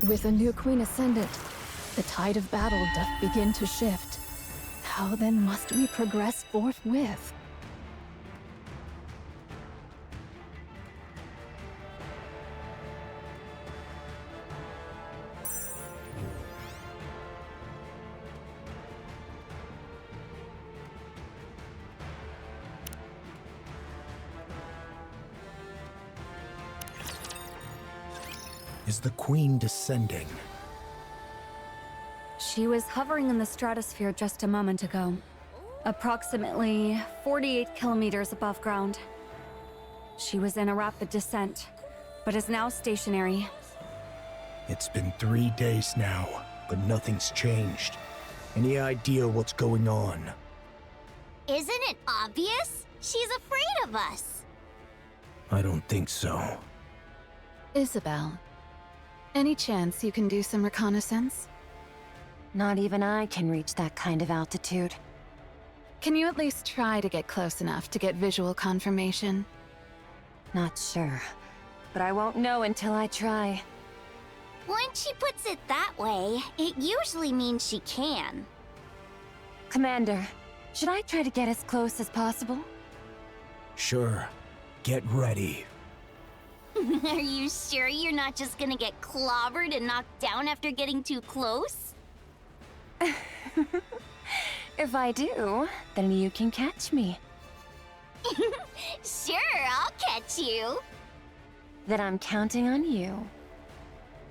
With a new queen ascendant, the tide of battle doth begin to shift. How then must we progress forthwith? Is the queen descending? She was hovering in the stratosphere just a moment ago, approximately 48 kilometers above ground. She was in a rapid descent, but is now stationary. It's been 3 days now, but nothing's changed. Any idea what's going on? Isn't it obvious? She's afraid of us. I don't think so. Isabel, any chance you can do some reconnaissance? Not even I can reach that kind of altitude. Can you at least try to get close enough to get visual confirmation? Not sure, but I won't know until I try. When she puts it that way, it usually means she can. Commander, should I try to get as close as possible? Sure. Get ready. Are you sure you're not just gonna get clobbered and knocked down after getting too close? If I do, then you can catch me. Sure, I'll catch you. Then I'm counting on you.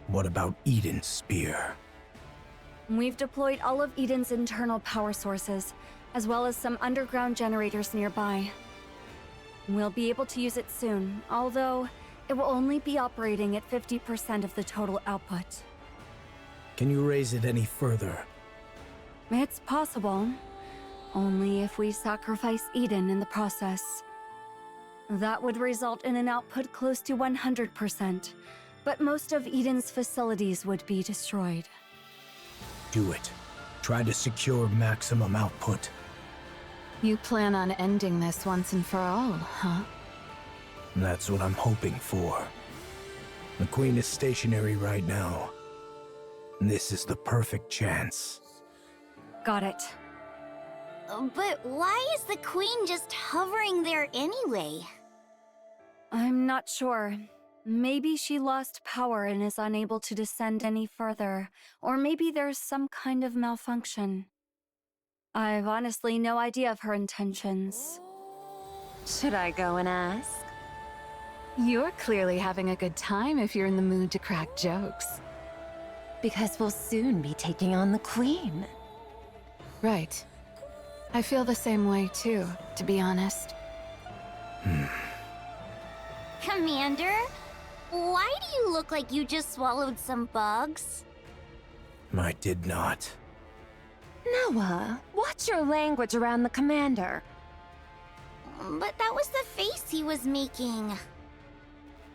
What about Eden's spear? We've deployed all of Eden's internal power sources, as well as some underground generators nearby. We'll be able to use it soon, although it will only be operating at 50% of the total output. Can you raise it any further? It's possible, only if we sacrifice Eden in the process. That would result in an output close to 100%, but most of Eden's facilities would be destroyed. Do it. Try to secure maximum output. You plan on ending this once and for all, huh? That's what I'm hoping for. The queen is stationary right now. This is the perfect chance. Got it. But why is the queen just hovering there anyway? I'm not sure. Maybe she lost power and is unable to descend any further, or maybe there's some kind of malfunction. I've honestly no idea of her intentions. Should I go and ask? You're clearly having a good time if you're in the mood to crack jokes. Because we'll soon be taking on the queen. Right. I feel the same way too, to be honest. Commander, why do you look like you just swallowed some bugs? I did not. Noah, watch your language around the commander. But that was the face he was making.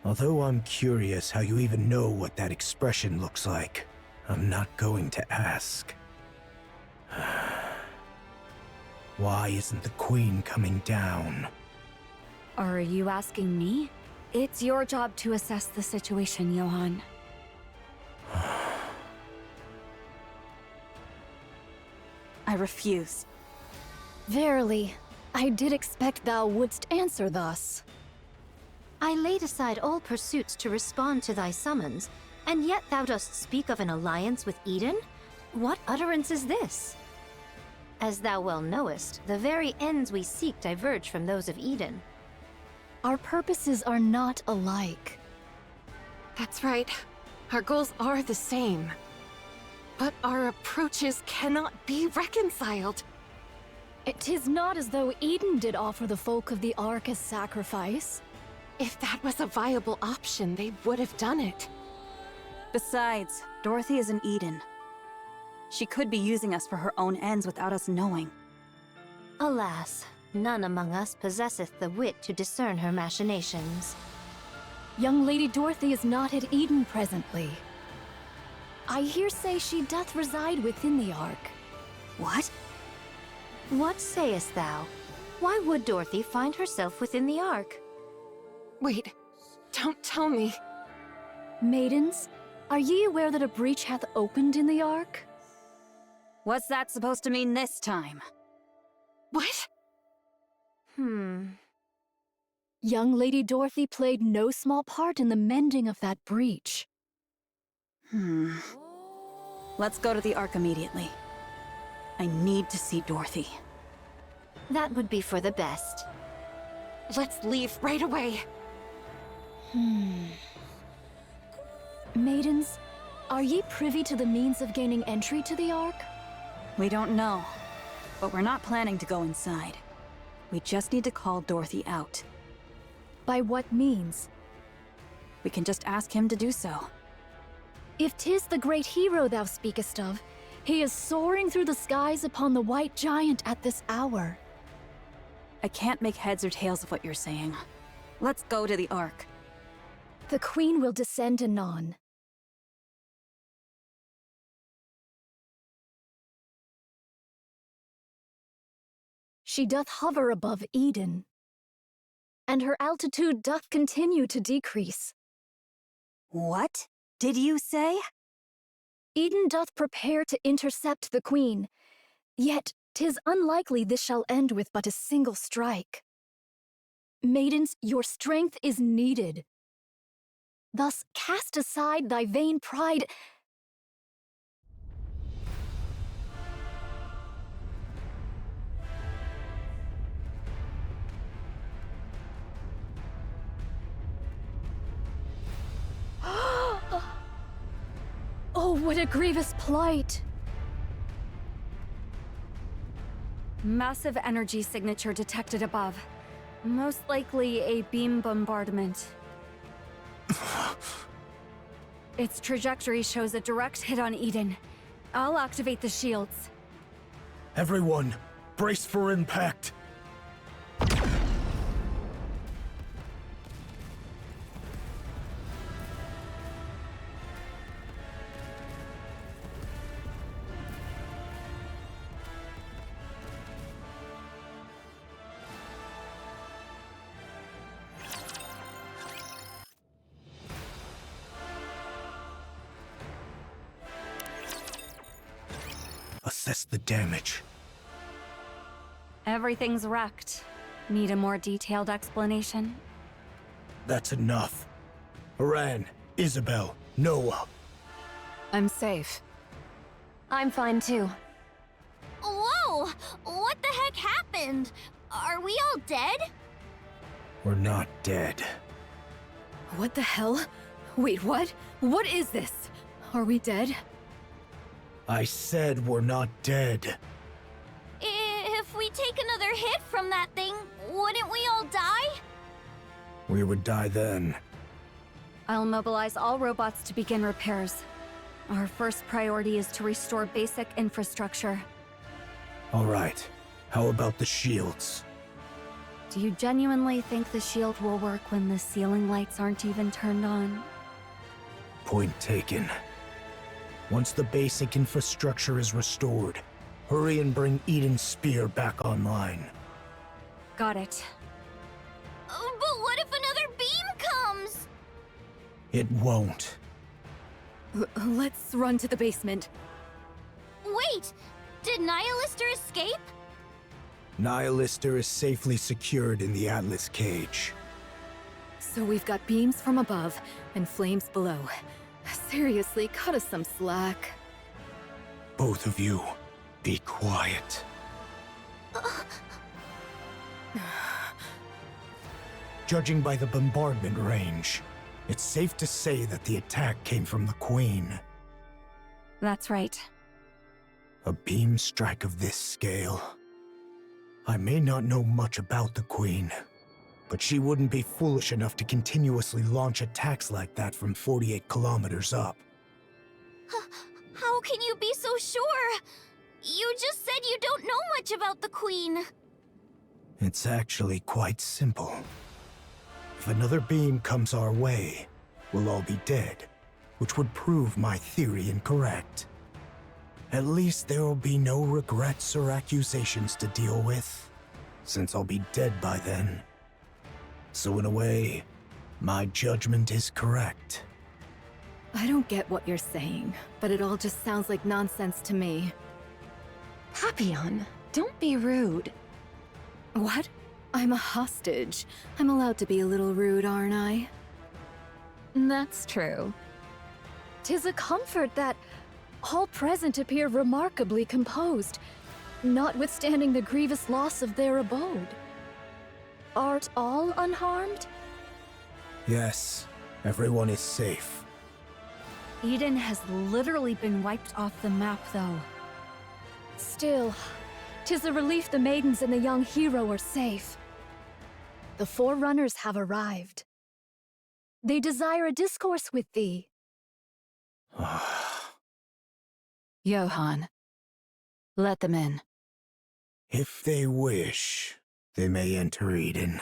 Although I'm curious how you even know what that expression looks like, I'm not going to ask. Why isn't the queen coming down? Are you asking me? It's your job to assess the situation, Johann. I refuse. Verily, I did expect thou wouldst answer thus. I laid aside all pursuits to respond to thy summons, and yet thou dost speak of an alliance with Eden? What utterance is this? As thou well knowest, the very ends we seek diverge from those of Eden. Our purposes are not alike. That's right. Our goals are the same. But our approaches cannot be reconciled. It is not as though Eden did offer the folk of the Ark as sacrifice. If that was a viable option, they would have done it. Besides, Dorothy is in Eden. She could be using us for her own ends without us knowing. Alas, none among us possesseth the wit to discern her machinations. Young Lady Dorothy is not at Eden presently. I hear say she doth reside within the Ark. What? What sayest thou? Why would Dorothy find herself within the Ark? Wait, don't tell me. Maidens, Are ye aware that a breach hath opened in the Ark? What's that supposed to mean this time? What? Young Lady Dorothy played no small part in the mending of that breach. Let's go to the Ark immediately. I need to see Dorothy. That would be for the best. Let's leave right away. Maidens, are ye privy to the means of gaining entry to the Ark? We don't know, but we're not planning to go inside. We just need to call Dorothy out. By what means? We can just ask him to do so. If 'tis the great hero thou speakest of, he is soaring through the skies upon the white giant at this hour. I can't make heads or tails of what you're saying. Let's go to the Ark. The Queen will descend anon. She doth hover above Eden, and her altitude doth continue to decrease. What did you say? Eden doth prepare to intercept the Queen, yet 'tis unlikely this shall end with but a single strike. Maidens, your strength is needed. Thus cast aside thy vain pride. Oh, what a grievous plight! Massive energy signature detected above. Most likely a beam bombardment. Its trajectory shows a direct hit on Eden. I'll activate the shields. Everyone, brace for impact. Assess the damage. Everything's wrecked. Need a more detailed explanation? That's enough. Haran, Isabel, Noah. I'm safe. I'm fine too. Whoa! What the heck happened? Are we all dead? We're not dead. What the hell? Wait, what? What is this? Are we dead? I said we're not dead. If we take another hit from that thing, wouldn't we all die? We would die then. I'll mobilize all robots to begin repairs. Our first priority is to restore basic infrastructure. All right. How about the shields? Do you genuinely think the shield will work when the ceiling lights aren't even turned on? Point taken. Once the basic infrastructure is restored, hurry and bring Eden's spear back online. Got it. But what if another beam comes? It won't. Let's run to the basement. Wait! Did Nihilister escape? Nihilister is safely secured in the Atlas cage. So we've got beams from above and flames below. Seriously, cut us some slack. Both of you, be quiet. Judging by the bombardment range, it's safe to say that the attack came from the Queen. That's right. A beam strike of this scale. I may not know much about the Queen, but she wouldn't be foolish enough to continuously launch attacks like that from 48 kilometers up. How can you be so sure? You just said you don't know much about the Queen. It's actually quite simple. If another beam comes our way, we'll all be dead, which would prove my theory incorrect. At least there will be no regrets or accusations to deal with, since I'll be dead by then. So in a way, my judgment is correct. I don't get what you're saying, but it all just sounds like nonsense to me. Papillon, don't be rude. What? I'm a hostage. I'm allowed to be a little rude, aren't I? That's true. 'Tis a comfort that all present appear remarkably composed, notwithstanding the grievous loss of their abode. Art all unharmed? Yes, everyone is safe. Eden has literally been wiped off the map, though. Still, 'tis a relief the maidens and the young hero are safe. The Forerunners have arrived. They desire a discourse with thee. Johann, let them in. If they wish, they may enter Eden.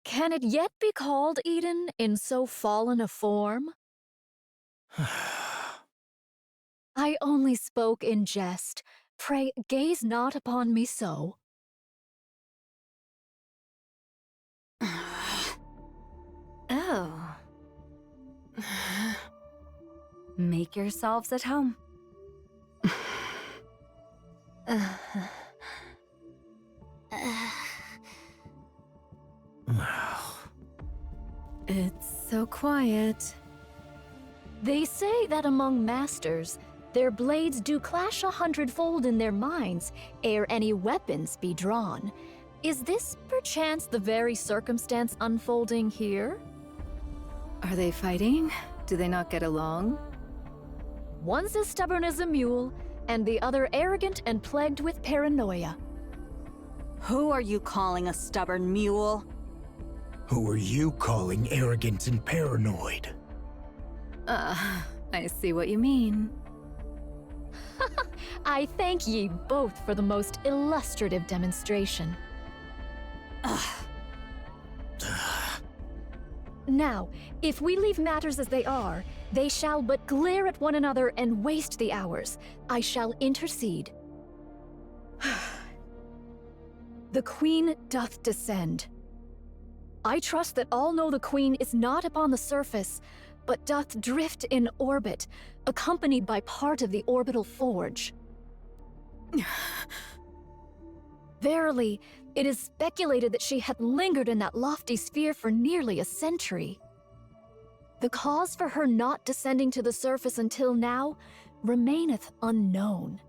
Can it yet be called Eden in so fallen a form? I only spoke in jest. Pray, gaze not upon me so. Oh. Make yourselves at home. It's so quiet. They say that among masters, their blades do clash 100-fold in their minds ere any weapons be drawn. Is this perchance the very circumstance unfolding here? Are they fighting? Do they not get along? One's as stubborn as a mule, and the other arrogant and plagued with paranoia. Who are you calling a stubborn mule? Who are you calling arrogant and paranoid? I see what you mean. I thank ye both for the most illustrative demonstration. Now, if we leave matters as they are, they shall but glare at one another and waste the hours. I shall intercede. The Queen doth descend. I trust that all know the Queen is not upon the surface, but doth drift in orbit, accompanied by part of the orbital forge. Verily, it is speculated that she hath lingered in that lofty sphere for nearly a century. The cause for her not descending to the surface until now remaineth unknown.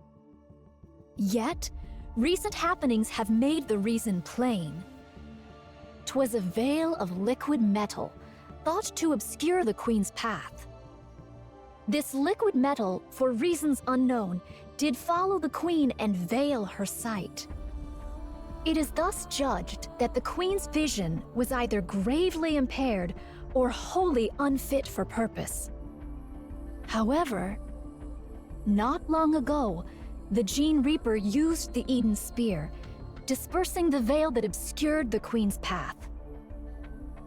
Yet, recent happenings have made the reason plain. 'Twas a veil of liquid metal, thought to obscure the Queen's path. This liquid metal, for reasons unknown, did follow the Queen and veil her sight. It is thus judged that the Queen's vision was either gravely impaired or wholly unfit for purpose. However, not long ago, the Gene Reaper used the Eden Spear, dispersing the veil that obscured the Queen's path.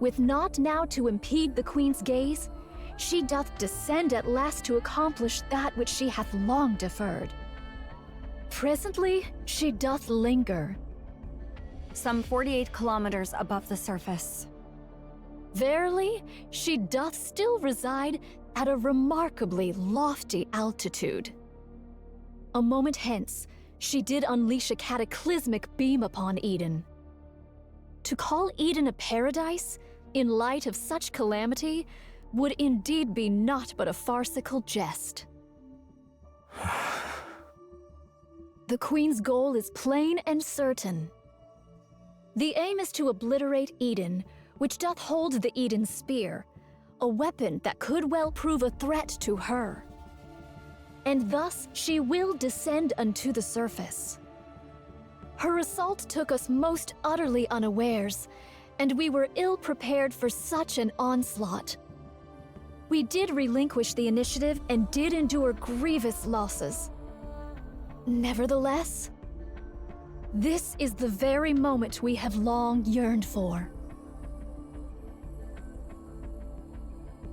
With naught now to impede the Queen's gaze, she doth descend at last to accomplish that which she hath long deferred. Presently, she doth linger. Some 48 kilometers above the surface. Verily, she doth still reside at a remarkably lofty altitude. A moment hence, she did unleash a cataclysmic beam upon Eden. To call Eden a paradise, in light of such calamity, would indeed be naught but a farcical jest. The Queen's goal is plain and certain. The aim is to obliterate Eden, which doth hold the Eden Spear, a weapon that could well prove a threat to her. And thus she will descend unto the surface. Her assault took us most utterly unawares, and we were ill prepared for such an onslaught. We did relinquish the initiative and did endure grievous losses. Nevertheless, this is the very moment we have long yearned for.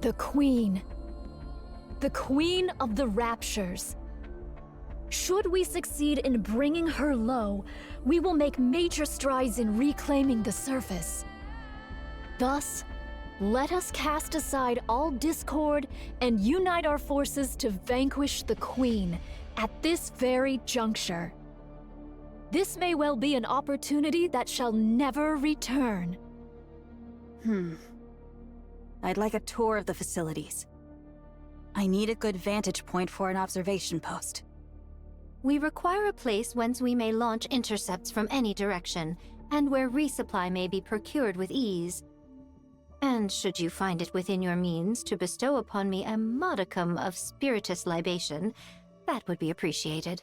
The Queen. The Queen of the Raptures. Should we succeed in bringing her low, we will make major strides in reclaiming the surface. Thus, Let us cast aside all discord and unite our forces to vanquish the Queen at this very juncture. This may well be an opportunity that shall never return. I'd like a tour of the facilities. I need a good vantage point for an observation post. We require a place whence we may launch intercepts from any direction, and where resupply may be procured with ease. And should you find it within your means to bestow upon me a modicum of spiritus libation, that would be appreciated.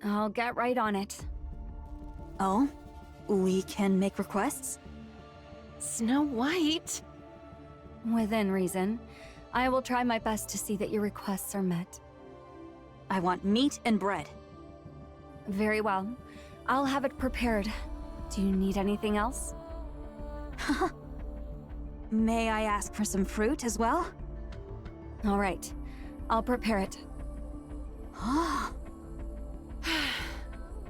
I'll get right on it. Oh? We can make requests? Snow White? Within reason. I will try my best to see that your requests are met. I want meat and bread. Very well. I'll have it prepared. Do you need anything else? May I ask for some fruit as well? All right. I'll prepare it.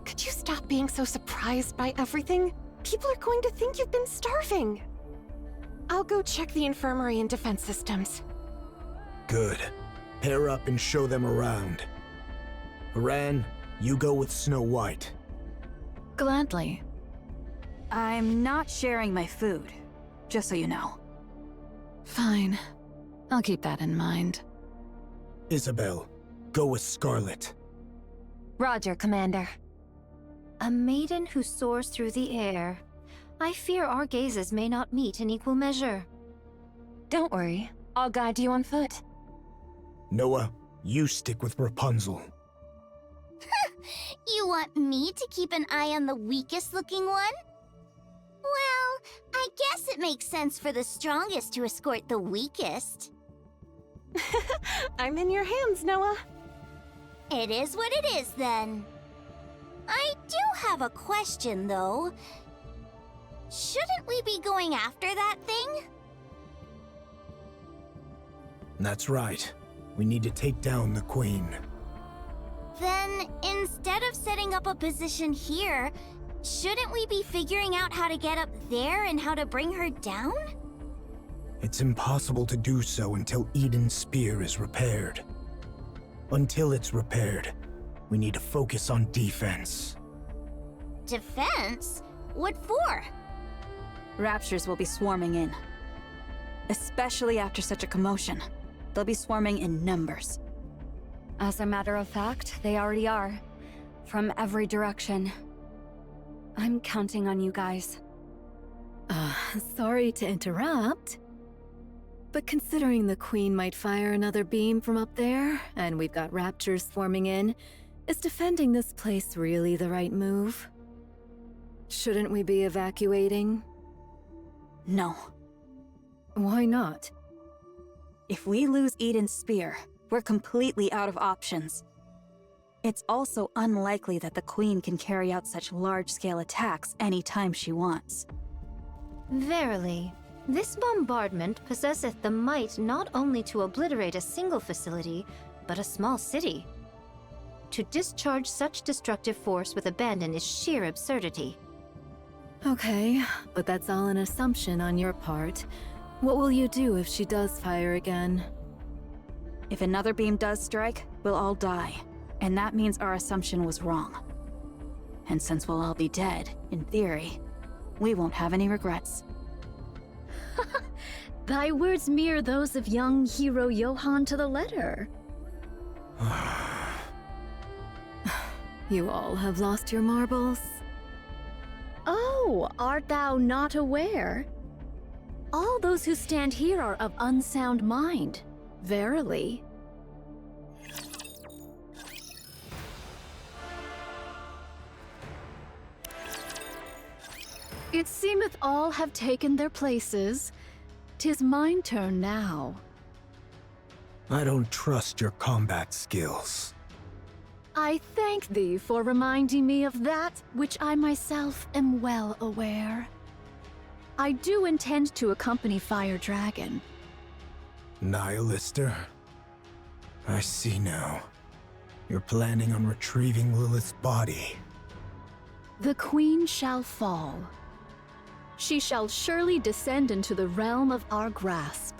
Could you stop being so surprised by everything? People are going to think you've been starving. I'll go check the infirmary and defense systems. Good. Pair up and show them around. Haran, you go with Snow White. Gladly. I'm not sharing my food, just so you know. Fine. I'll keep that in mind. Isabel, go with Scarlet. Roger, Commander. A maiden who soars through the air. I fear our gazes may not meet in equal measure. Don't worry. I'll guide you on foot. Noah, you stick with Rapunzel. You want me to keep an eye on the weakest looking one? Well, I guess it makes sense for the strongest to escort the weakest. I'm in your hands, Noah. It is what it is, then. I do have a question, though. Shouldn't we be going after that thing? That's right. We need to take down the Queen. Then, instead of setting up a position here, shouldn't we be figuring out how to get up there and how to bring her down? It's impossible to do so until Eden's spear is repaired. Until it's repaired, we need to focus on defense. Defense? What for? Raptures will be swarming in. Especially after such a commotion. They'll be swarming in numbers. As a matter of fact, they already are. From every direction. I'm counting on you guys. Sorry to interrupt. But considering the Queen might fire another beam from up there, and we've got raptors swarming in, is defending this place really the right move? Shouldn't we be evacuating? No. Why not? If we lose Eden's spear, we're completely out of options. It's also unlikely that the Queen can carry out such large-scale attacks anytime she wants. Verily, this bombardment possesseth the might not only to obliterate a single facility, but a small city. To discharge such destructive force with abandon is sheer absurdity. Okay, but that's all an assumption on your part. What will you do if she does fire again? If another beam does strike, we'll all die. And that means our assumption was wrong. And since we'll all be dead, in theory, we won't have any regrets. Thy words mirror those of young hero Johann to the letter. You all have lost your marbles? Oh, art thou not aware? All those who stand here are of unsound mind, verily. It seemeth all have taken their places. 'Tis mine turn now. I don't trust your combat skills. I thank thee for reminding me of that which I myself am well aware. I do intend to accompany Fire Dragon. Nihilister? I see now. You're planning on retrieving Lilith's body. The Queen shall fall. she shall surely descend into the realm of our grasp.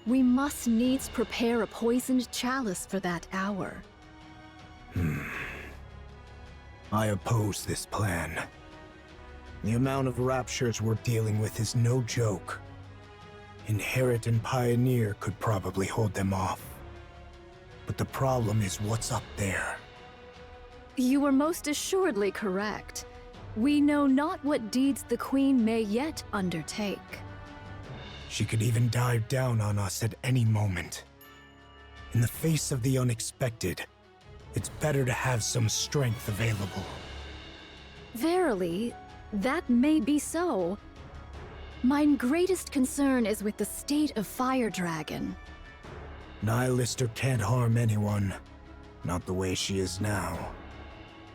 We must needs prepare a poisoned chalice for that hour. I oppose this plan. The amount of raptures we're dealing with is no joke. Inherit and Pioneer could probably hold them off. But the problem is what's up there. You are most assuredly correct. We know not what deeds the Queen may yet undertake. She could even dive down on us at any moment. In the face of the unexpected, it's better to have some strength available. Verily, that may be so. Mine greatest concern is with the state of Fire Dragon. Nihilister can't harm anyone. Not the way she is now.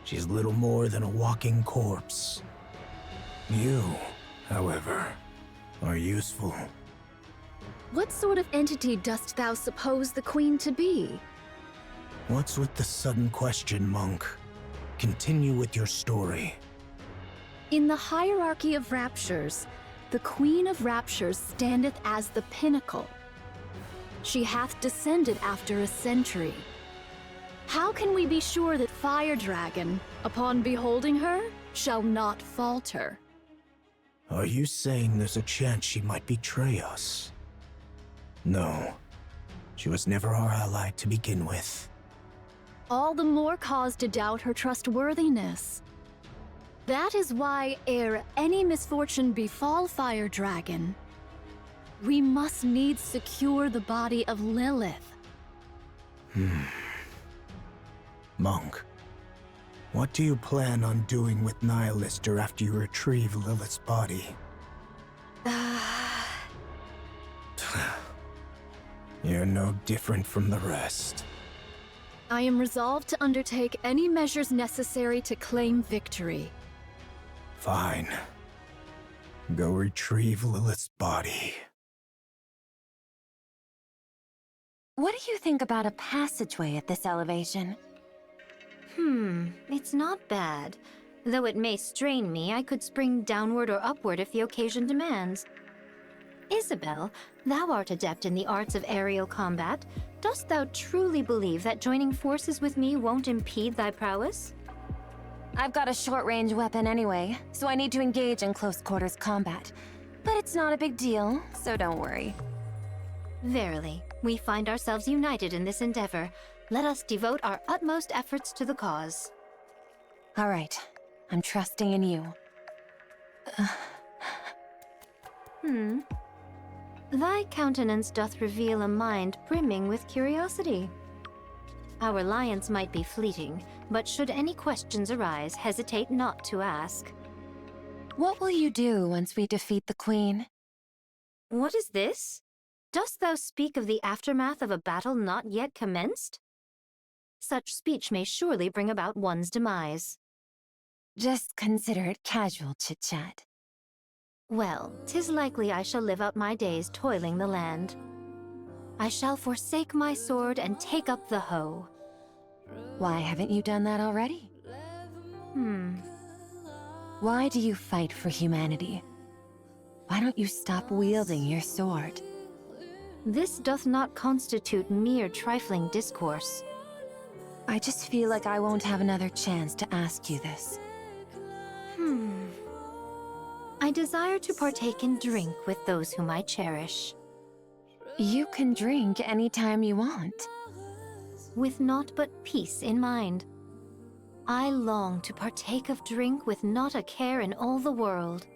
She's little more than a walking corpse. You, however, are useful. What sort of entity dost thou suppose the Queen to be? What's with the sudden question, monk? Continue with your story. In the hierarchy of raptures, the Queen of Raptures standeth as the pinnacle. She hath descended after a century. How can we be sure that Fire Dragon, upon beholding her, shall not falter? Are you saying there's a chance she might betray us? No. She was never our ally to begin with. All the more cause to doubt her trustworthiness. That is why, ere any misfortune befall Fire Dragon, we must needs secure the body of Lilith. Monk, what do you plan on doing with Nihilister after you retrieve Lilith's body? You're no different from the rest. I am resolved to undertake any measures necessary to claim victory. Fine. Go retrieve Lilith's body. What do you think about a passageway at this elevation? It's not bad. Though it may strain me, I could spring downward or upward if the occasion demands. Isabel, thou art adept in the arts of aerial combat. Dost thou truly believe that joining forces with me won't impede thy prowess? I've got a short-range weapon anyway, so I need to engage in close-quarters combat. But it's not a big deal, so don't worry. Verily, we find ourselves united in this endeavor. Let us devote our utmost efforts to the cause. All right, I'm trusting in you. Thy countenance doth reveal a mind brimming with curiosity. Our alliance might be fleeting, but should any questions arise, hesitate not to ask. What will you do once we defeat the Queen? What is this? Dost thou speak of the aftermath of a battle not yet commenced? Such speech may surely bring about one's demise. Just consider it casual chit-chat. Well, 'tis likely I shall live out my days toiling the land. I shall forsake my sword and take up the hoe. Why haven't you done that already? Why do you fight for humanity? Why don't you stop wielding your sword? This doth not constitute mere trifling discourse. I just feel like I won't have another chance to ask you this. I desire to partake in drink with those whom I cherish. You can drink anytime you want. With naught but peace in mind. I long to partake of drink with not a care in all the world.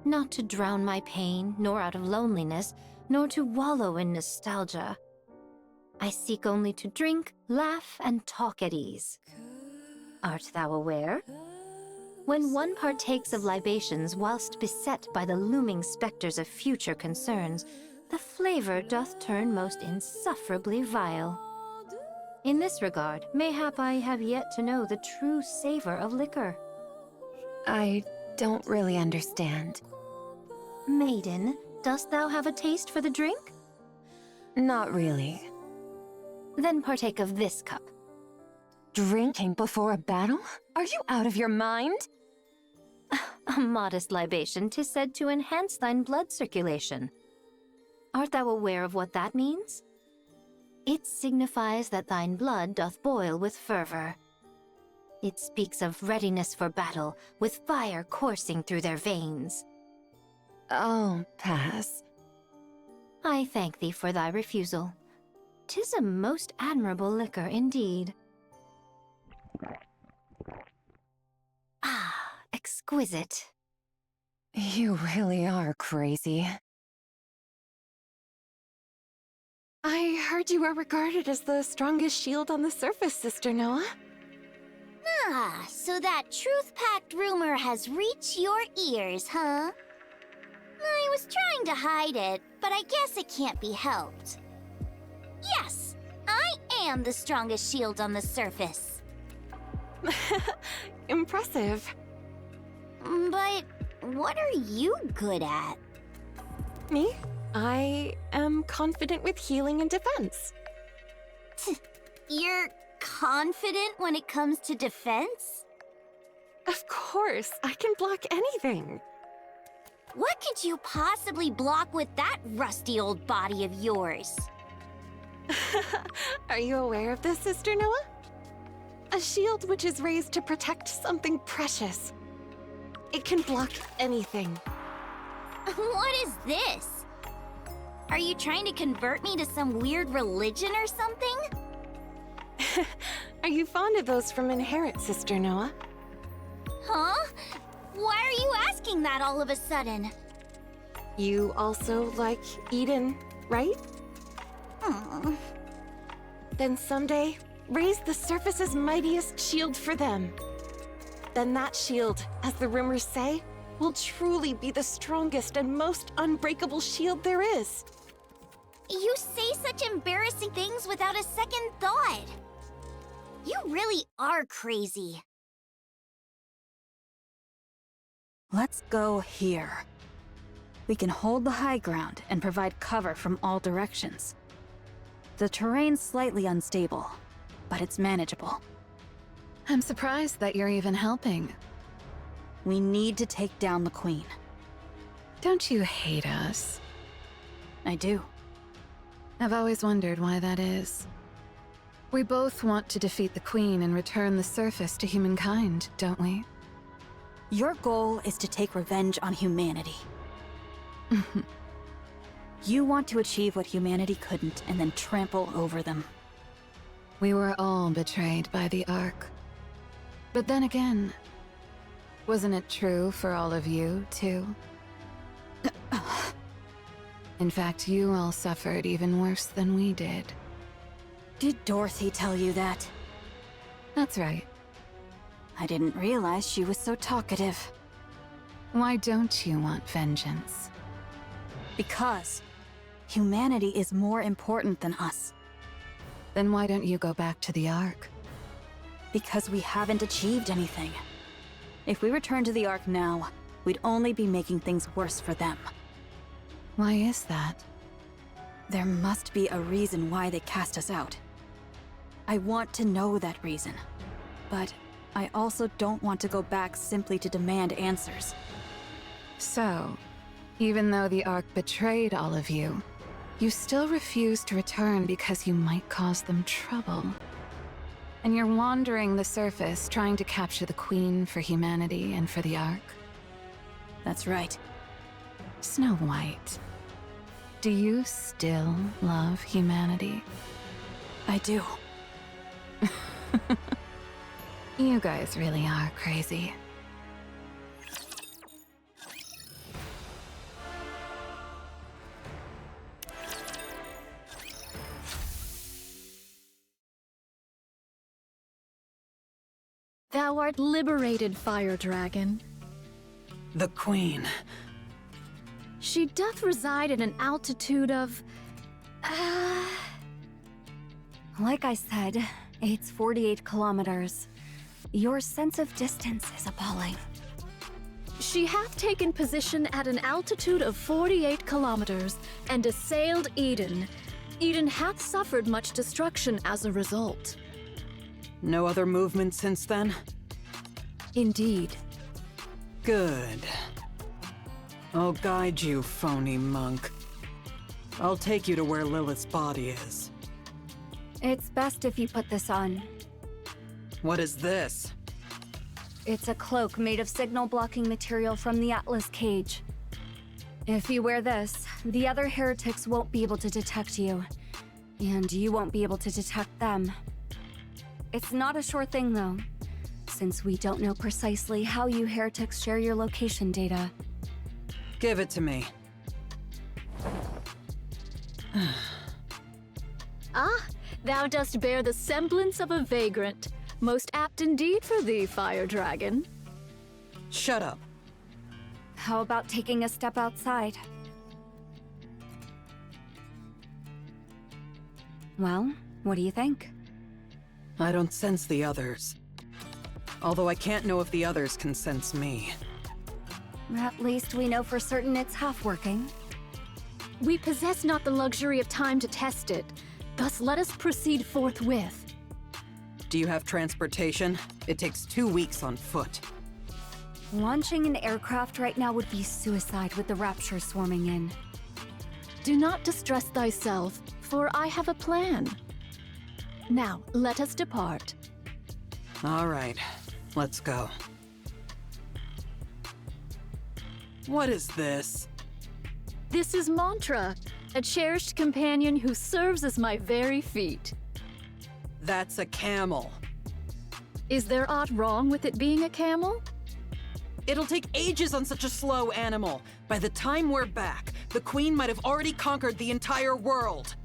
Not to drown my pain, nor out of loneliness, nor to wallow in nostalgia. I seek only to drink, laugh, and talk at ease. Art thou aware? When one partakes of libations whilst beset by the looming specters of future concerns, the flavor doth turn most insufferably vile. In this regard, mayhap I have yet to know the true savor of liquor. I don't really understand. Maiden, dost thou have a taste for the drink? Not really. Then partake of this cup. Drinking before a battle? Are you out of your mind? A modest libation 'tis said to enhance thine blood circulation. Art thou aware of what that means? It signifies that thine blood doth boil with fervor. It speaks of readiness for battle, with fire coursing through their veins. I'll pass. I thank thee for thy refusal. 'Tis a most admirable liquor indeed. Ah, exquisite. You really are crazy. I heard you were regarded as the strongest shield on the surface, Sister Noah. Ah, so that truth-packed rumor has reached your ears, huh? I was trying to hide it, but I guess it can't be helped. Yes, I am the strongest shield on the surface. Impressive. But what are you good at? Me? I am confident with healing and defense. You're confident when it comes to defense? Of course, I can block anything. What could you possibly block with that rusty old body of yours? Are you aware of this, Sister Noah? A shield which is raised to protect something precious. It can block anything. What is this? Are you trying to convert me to some weird religion or something? Are you fond of those from Inherit, Sister Noah? Huh? Why are you asking that all of a sudden? You also like Eden, right? Hmm. Then someday, raise the surface's mightiest shield for them. Then that shield, as the rumors say, will truly be the strongest and most unbreakable shield there is. You say such embarrassing things without a second thought. You really are crazy. Let's go here. We can hold the high ground and provide cover from all directions. The terrain's slightly unstable, but it's manageable. I'm surprised that you're even helping. We need to take down the Queen. Don't you hate us? I do. I've always wondered why that is. We both want to defeat the Queen and return the surface to humankind, don't we? Your goal is to take revenge on humanity. You want to achieve what humanity couldn't and then trample over them. We were all betrayed by the Ark. But then again, wasn't it true for all of you, too? In fact, you all suffered even worse than we did. Did Dorothy tell you that? That's right. I didn't realize she was so talkative. Why don't you want vengeance? Because humanity is more important than us. Then why don't you go back to the Ark? Because we haven't achieved anything. If we return to the Ark now, we'd only be making things worse for them. Why is that? There must be a reason why they cast us out. I want to know that reason. But I also don't want to go back simply to demand answers. So, even though the Ark betrayed all of you, you still refuse to return because you might cause them trouble. And you're wandering the surface trying to capture the Queen for humanity and for the Ark. That's right. Snow White, do you still love humanity? I do. You guys really are crazy. Thou art liberated, Fire Dragon. The Queen. She doth reside at an altitude of... Like I said, it's 48 kilometers. Your sense of distance is appalling. She hath taken position at an altitude of 48 kilometers and assailed Eden. Eden hath suffered much destruction as a result. No other movement since then? Indeed. Good. I'll guide you, phony monk. I'll take you to where Lilith's body is. It's best if you put this on. What is this? It's a cloak made of signal-blocking material from the Atlas cage. If you wear this, the other heretics won't be able to detect you. And you won't be able to detect them. It's not a sure thing, though, since we don't know precisely how you heretics share your location data. Give it to me. Ah, thou dost bear the semblance of a vagrant. Most apt indeed for thee, Fire Dragon. Shut up. How about taking a step outside? Well, what do you think? I don't sense the others. Although I can't know if the others can sense me. At least we know for certain it's half working. We possess not the luxury of time to test it. Thus let us proceed forthwith. Do you have transportation? It takes 2 weeks on foot. Launching an aircraft right now would be suicide with the Rapture swarming in. Do not distress thyself, for I have a plan. Now, let us depart. All right, let's go. What is this? This is Mantra, a cherished companion who serves as my very feet. That's a camel. Is there aught wrong with it being a camel? It'll take ages on such a slow animal. By the time we're back, the Queen might have already conquered the entire world.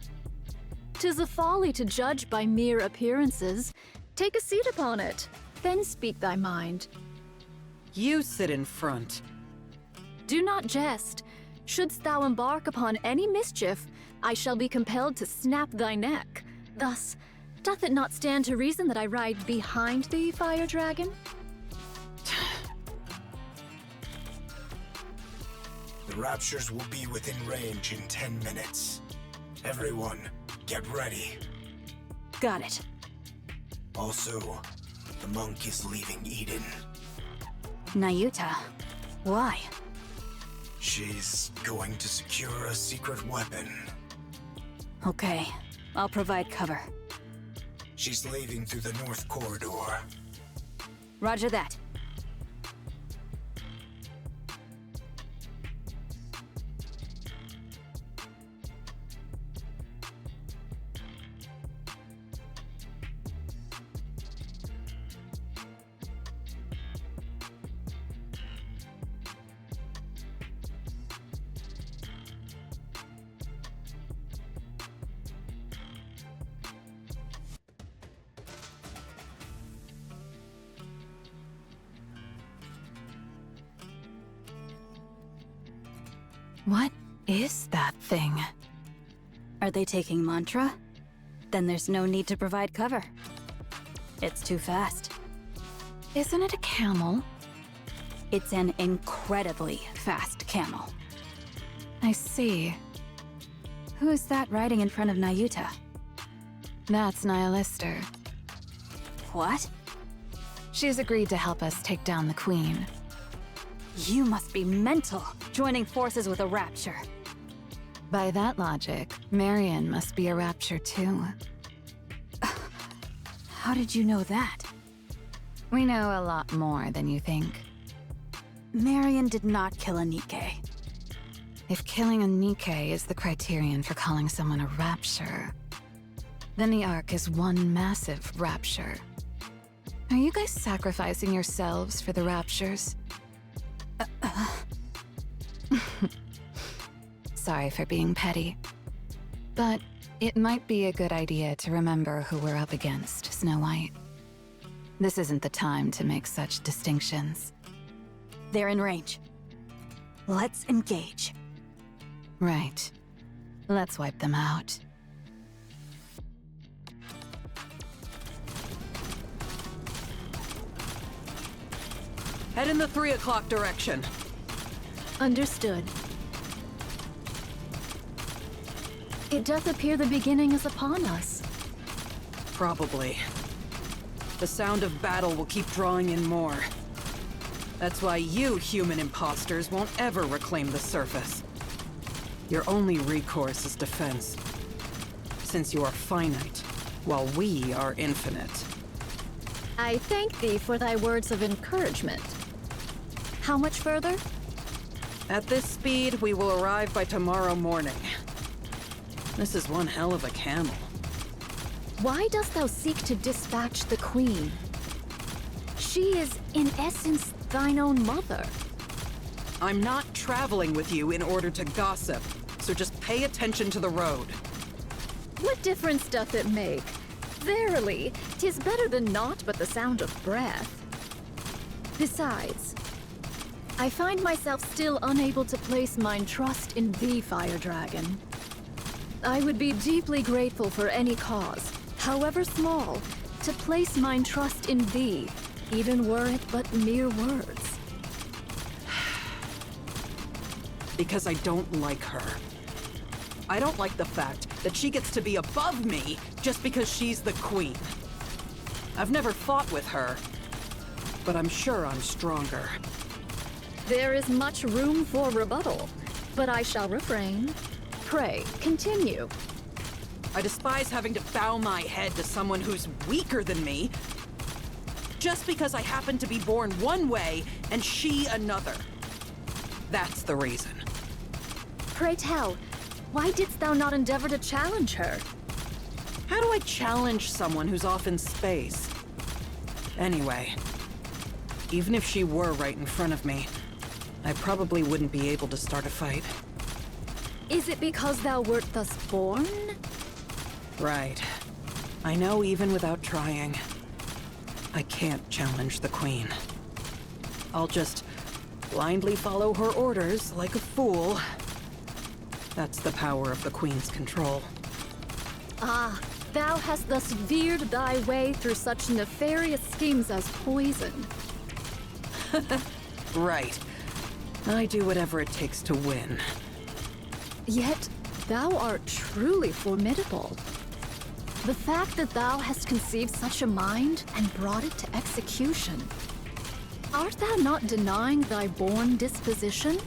'Tis a folly to judge by mere appearances. Take a seat upon it, then speak thy mind. You sit in front. Do not jest. Shouldst thou embark upon any mischief, I shall be compelled to snap thy neck. Thus, doth it not stand to reason that I ride behind thee, Fire Dragon? The Raptures will be within range in 10 minutes. Everyone, get ready. Got it. Also, the monk is leaving Eden. Nayuta. Why? She's going to secure a secret weapon. Okay, I'll provide cover. She's leaving through the north corridor. Roger that. What is that thing? Are they taking Mantra? Then there's no need to provide cover. It's too fast. Isn't it a camel? It's an incredibly fast camel. I see. Who is that riding in front of Nayuta? That's Nihilister. What? She's agreed to help us take down the Queen. You must be mental, joining forces with a Rapture. By that logic, Marion must be a Rapture too. How did you know that? We know a lot more than you think. Marion did not kill a Nikke. If killing a Nikke is the criterion for calling someone a Rapture, then the Ark is one massive Rapture. Are you guys sacrificing yourselves for the Raptures? Sorry for being petty. But it might be a good idea to remember who we're up against, Snow White. This isn't the time to make such distinctions. They're in range. Let's engage. Right. Let's wipe them out. Head in the 3 o'clock direction. Understood. It doth appear the beginning is upon us. Probably. The sound of battle will keep drawing in more. That's why you human imposters won't ever reclaim the surface. Your only recourse is defense, since you are finite, while we are infinite. I thank thee for thy words of encouragement. How much further? At this speed, we will arrive by tomorrow morning. This is one hell of a camel. Why dost thou seek to dispatch the Queen? She is, in essence, thine own mother. I'm not traveling with you in order to gossip, so just pay attention to the road. What difference doth it make? Verily, 'tis better than naught but the sound of breath. Besides, I find myself still unable to place mine trust in thee, Fire Dragon. I would be deeply grateful for any cause, however small, to place mine trust in thee, even were it but mere words. Because I don't like her. I don't like the fact that she gets to be above me just because she's the Queen. I've never fought with her, but I'm sure I'm stronger. There is much room for rebuttal, but I shall refrain. Pray, continue. I despise having to bow my head to someone who's weaker than me, just because I happen to be born one way and she another. That's the reason. Pray tell, why didst thou not endeavor to challenge her? How do I challenge someone who's off in space? Anyway, even if she were right in front of me, I probably wouldn't be able to start a fight. Is it because thou wert thus born? Right. I know even without trying, I can't challenge the Queen. I'll just blindly follow her orders like a fool. That's the power of the Queen's control. Ah, thou hast thus veered thy way through such nefarious schemes as poison. Right. I do whatever it takes to win. Yet, thou art truly formidable. The fact that thou hast conceived such a mind and brought it to execution. Art thou not denying thy born disposition?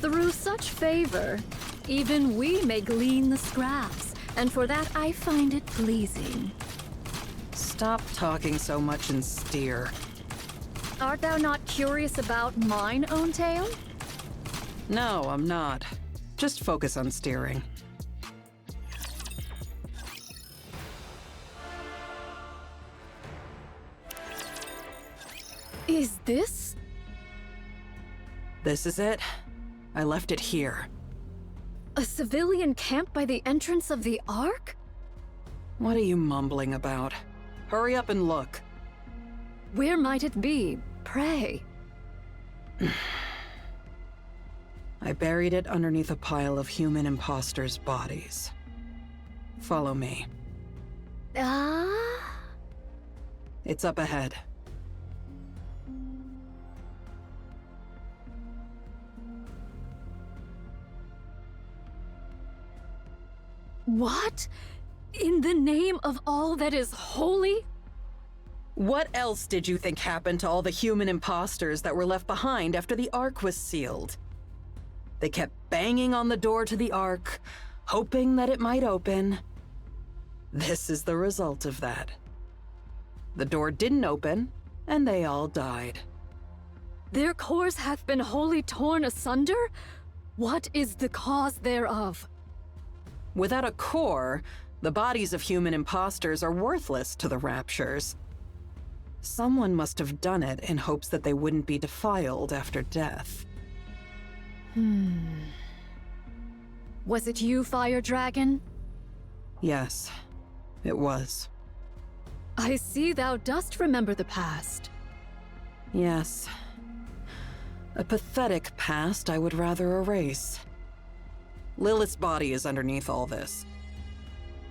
Through such favor, even we may glean the scraps, and for that I find it pleasing. Stop talking so much and steer. Art thou not curious about mine own tale? No, I'm not. Just focus on steering. Is this? This is it. I left it here. A civilian camp by the entrance of the Ark? What are you mumbling about? Hurry up and look. Where might it be, pray? I buried it underneath a pile of human imposters' bodies. Follow me. Ah? It's up ahead. What? In the name of all that is holy? What else did you think happened to all the human imposters that were left behind after the Ark was sealed? They kept banging on the door to the Ark, hoping that it might open. This is the result of that. The door didn't open, and they all died. Their cores hath been wholly torn asunder? What is the cause thereof? Without a core, the bodies of human imposters are worthless to the Raptures. Someone must have done it in hopes that they wouldn't be defiled after death. Was it you, Fire Dragon? Yes, it was. I see thou dost remember the past. Yes. A pathetic past I would rather erase. Lilith's body is underneath all this.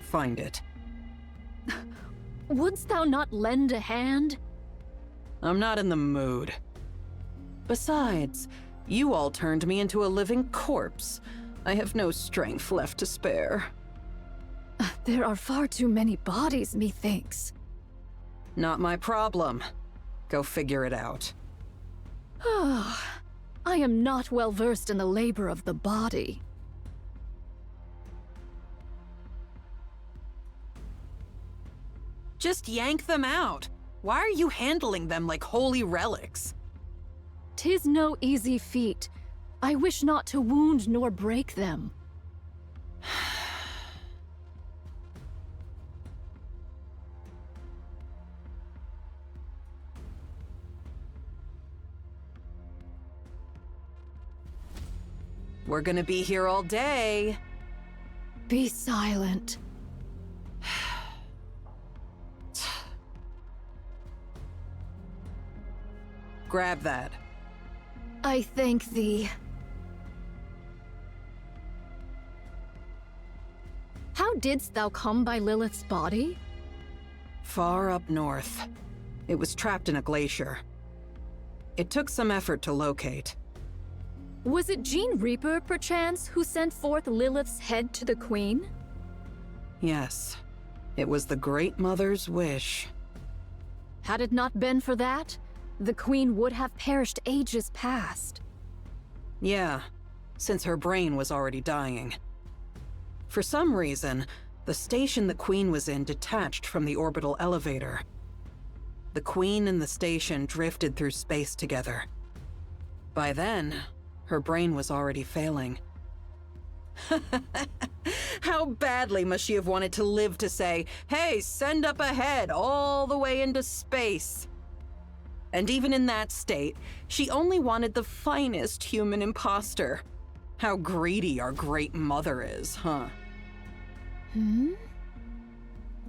Find it. Wouldst thou not lend a hand? I'm not in the mood. Besides, you all turned me into a living corpse. I have no strength left to spare. There are far too many bodies, methinks. Not my problem. Go figure it out. I am not well versed in the labor of the body. Just yank them out. Why are you handling them like holy relics? 'Tis no easy feat. I wish not to wound nor break them. We're gonna be here all day. Be silent. Grab that. I thank thee. How didst thou come by Lilith's body? Far up north. It was trapped in a glacier. It took some effort to locate. Was it Gene Reaper, perchance, who sent forth Lilith's head to the Queen? Yes. It was the Great Mother's wish. Had it not been for that, the Queen would have perished ages past. Yeah, since her brain was already dying. For some reason, the station the Queen was in detached from the orbital elevator. The Queen and the station drifted through space together. By then, her brain was already failing. How badly must she have wanted to live to say, "Hey, send up ahead, all the way into space"? And even in that state, she only wanted the finest human imposter. How greedy our Great Mother is, huh?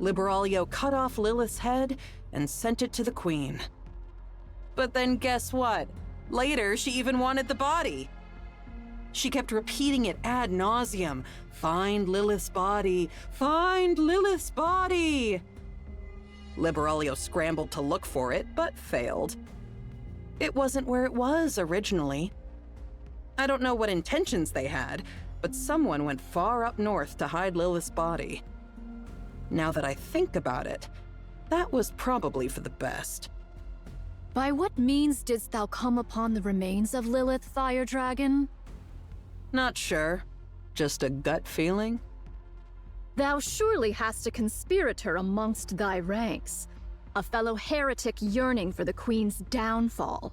Liberaglio cut off Lilith's head and sent it to the Queen. But then guess what? Later, she even wanted the body. She kept repeating it ad nauseum. Find Lilith's body. Find Lilith's body. Liberaglio scrambled to look for it, but failed. It wasn't where it was originally. I don't know what intentions they had, but someone went far up north to hide Lilith's body. Now that I think about it, that was probably for the best. By what means didst thou come upon the remains of Lilith, Fire Dragon? Not sure. Just a gut feeling? Thou surely hast a conspirator amongst thy ranks, a fellow heretic yearning for the Queen's downfall.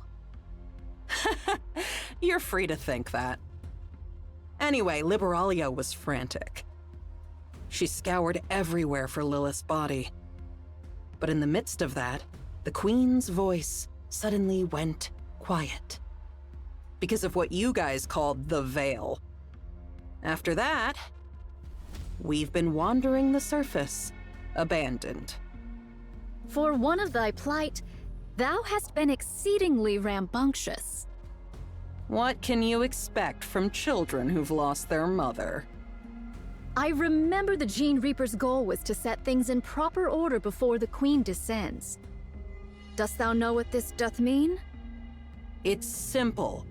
You're free to think that. Anyway, Liberaglio was frantic. She scoured everywhere for Lilith's body. But in the midst of that, the Queen's voice suddenly went quiet. Because of what you guys called the Veil. After that, we've been wandering the surface, abandoned. For one of thy plight, thou hast been exceedingly rambunctious. What can you expect from children who've lost their mother? I remember the Gene Reaper's goal was to set things in proper order before the Queen descends. Dost thou know what this doth mean? It's simple.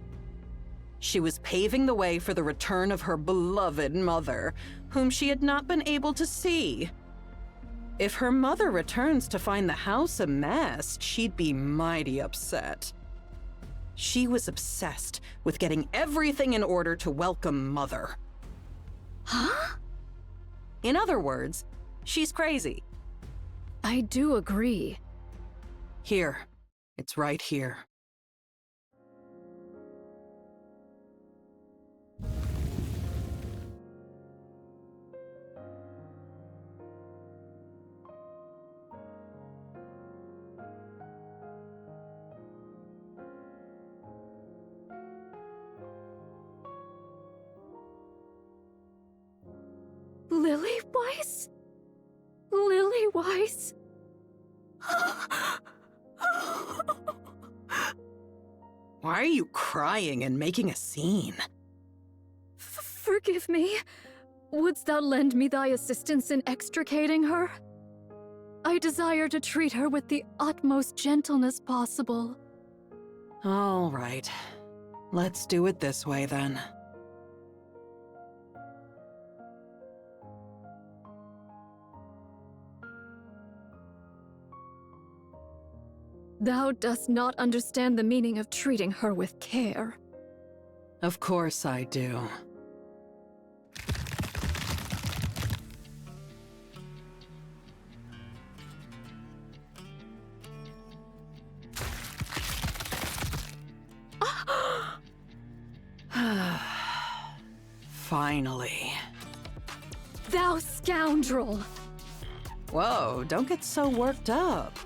She was paving the way for the return of her beloved mother, whom she had not been able to see. If her mother returns to find the house a mess, she'd be mighty upset. She was obsessed with getting everything in order to welcome Mother. Huh? In other words, she's crazy. I do agree. Here. It's right here. Lily Weiss? Lily Weiss? Why are you crying and making a scene? Forgive me. Wouldst thou lend me thy assistance in extricating her? I desire to treat her with the utmost gentleness possible. All right. Let's do it this way then. Thou dost not understand the meaning of treating her with care. Of course I do. Finally. Thou scoundrel! Whoa, don't get so worked up.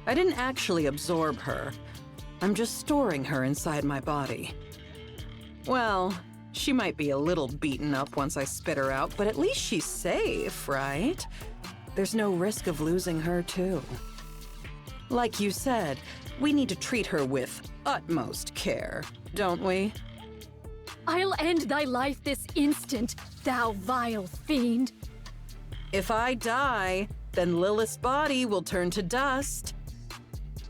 I didn't actually absorb her. I'm just storing her inside my body. Well, she might be a little beaten up once I spit her out, but at least she's safe, right? There's no risk of losing her, too. Like you said, we need to treat her with utmost care, don't we? I'll end thy life this instant, thou vile fiend! If I die, then Lilith's body will turn to dust.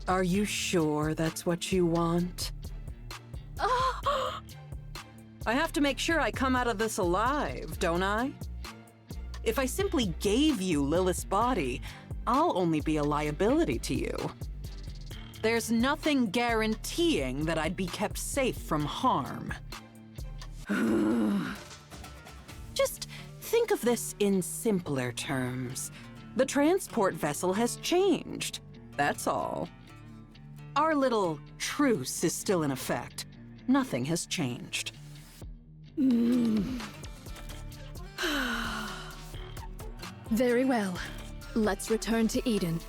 Are you sure that's what you want? I have to make sure I come out of this alive, don't I? If I simply gave you Lilith's body, I'll only be a liability to you. There's nothing guaranteeing that I'd be kept safe from harm. Just think of this in simpler terms. The transport vessel has changed. That's all. Our little truce is still in effect. Nothing has changed. Very well. Let's return to Eden.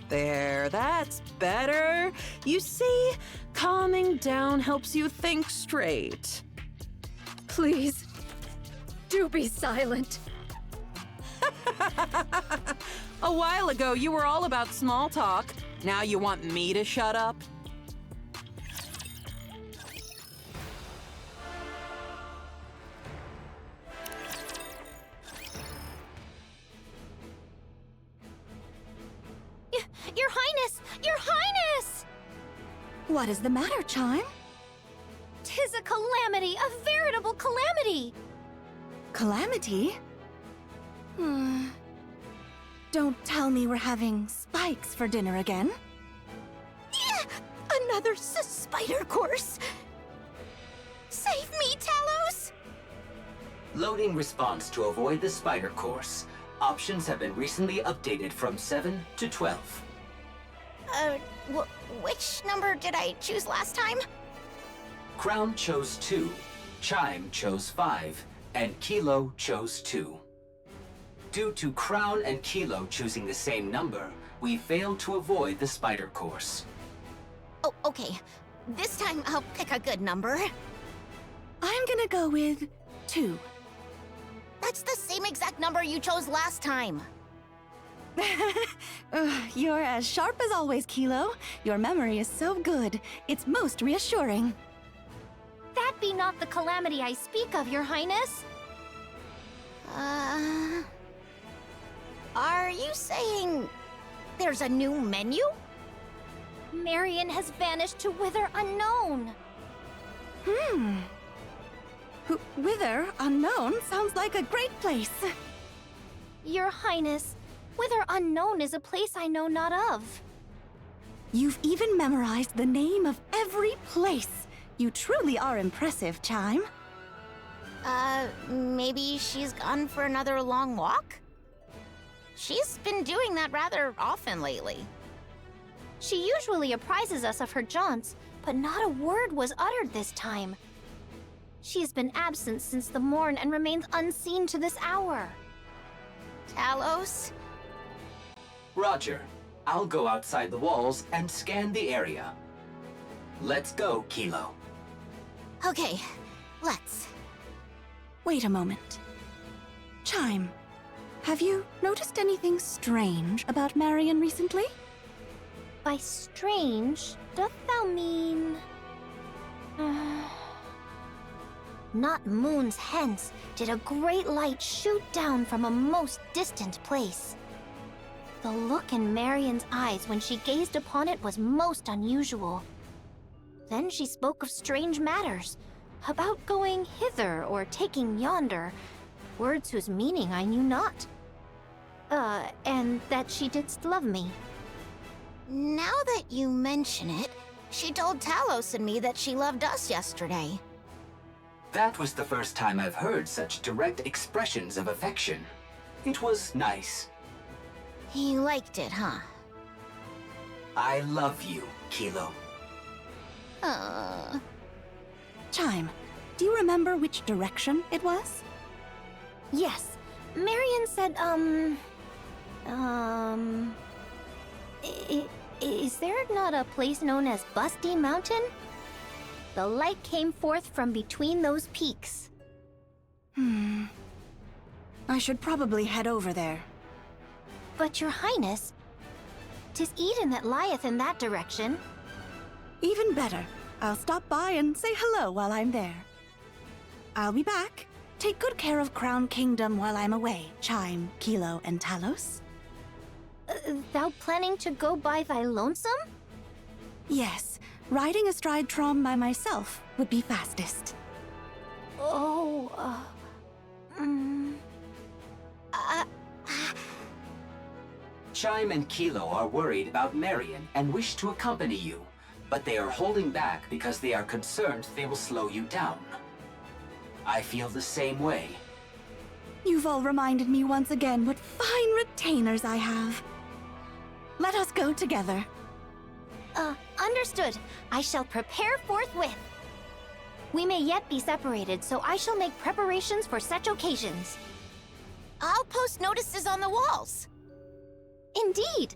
There, that's better. You see, calming down helps you think straight. Please, do be silent. A while ago, you were all about small talk. Now you want me to shut up? Your Highness! Your Highness! What is the matter, Chime? 'Tis a calamity, a veritable calamity! Calamity? Don't tell me we're having spikes for dinner again. Another spider course! Save me, Talos! Loading response to avoid the spider course. Options have been recently updated from 7 to 12. Which number did I choose last time? Crown chose 2, Chime chose 5, and Kilo chose 2. Due to Crown and Kilo choosing the same number, we failed to avoid the spider course. Oh, okay. This time I'll pick a good number. I'm gonna go with 2. That's the same exact number you chose last time. You're as sharp as always, Kilo. Your memory is so good. It's most reassuring. That be not the calamity I speak of, Your Highness. Are you saying there's a new menu? Marion has vanished to Whither Unknown. Whither Unknown sounds like a great place. Your Highness, Whither Unknown is a place I know not of. You've even memorized the name of every place. You truly are impressive, Chime. Maybe she's gone for another long walk? She's been doing that rather often lately. She usually apprises us of her jaunts, but not a word was uttered this time. She's been absent since the morn and remains unseen to this hour. Talos? Roger. I'll go outside the walls and scan the area. Let's go, Kilo. Okay, let's. Wait a moment. Chime, have you noticed anything strange about Marion recently? By strange, doth thou mean... Not moons hence did a great light shoot down from a most distant place. The look in Marion's eyes when she gazed upon it was most unusual. Then she spoke of strange matters, about going hither or taking yonder, words whose meaning I knew not. And that she didst love me. Now that you mention it, she told Talos and me that she loved us yesterday. That was the first time I've heard such direct expressions of affection. It was nice. He liked it, huh? I love you, Kilo. Chime, do you remember which direction it was? Yes, Marion said, is there not a place known as Busty Mountain? The light came forth from between those peaks. I should probably head over there. But your highness, 'tis Eden that lieth in that direction. Even better. I'll stop by and say hello while I'm there. I'll be back. Take good care of Crown Kingdom while I'm away, Chime, Kilo, and Talos. Thou planning to go by thy lonesome? Yes, riding astride Trom by myself would be fastest. Chime and Kilo are worried about Marion and wish to accompany you, but they are holding back because they are concerned they will slow you down. I feel the same way. You've all reminded me once again what fine retainers I have. Let us go together. Understood. I shall prepare forthwith. We may yet be separated, so I shall make preparations for such occasions. I'll post notices on the walls. Indeed.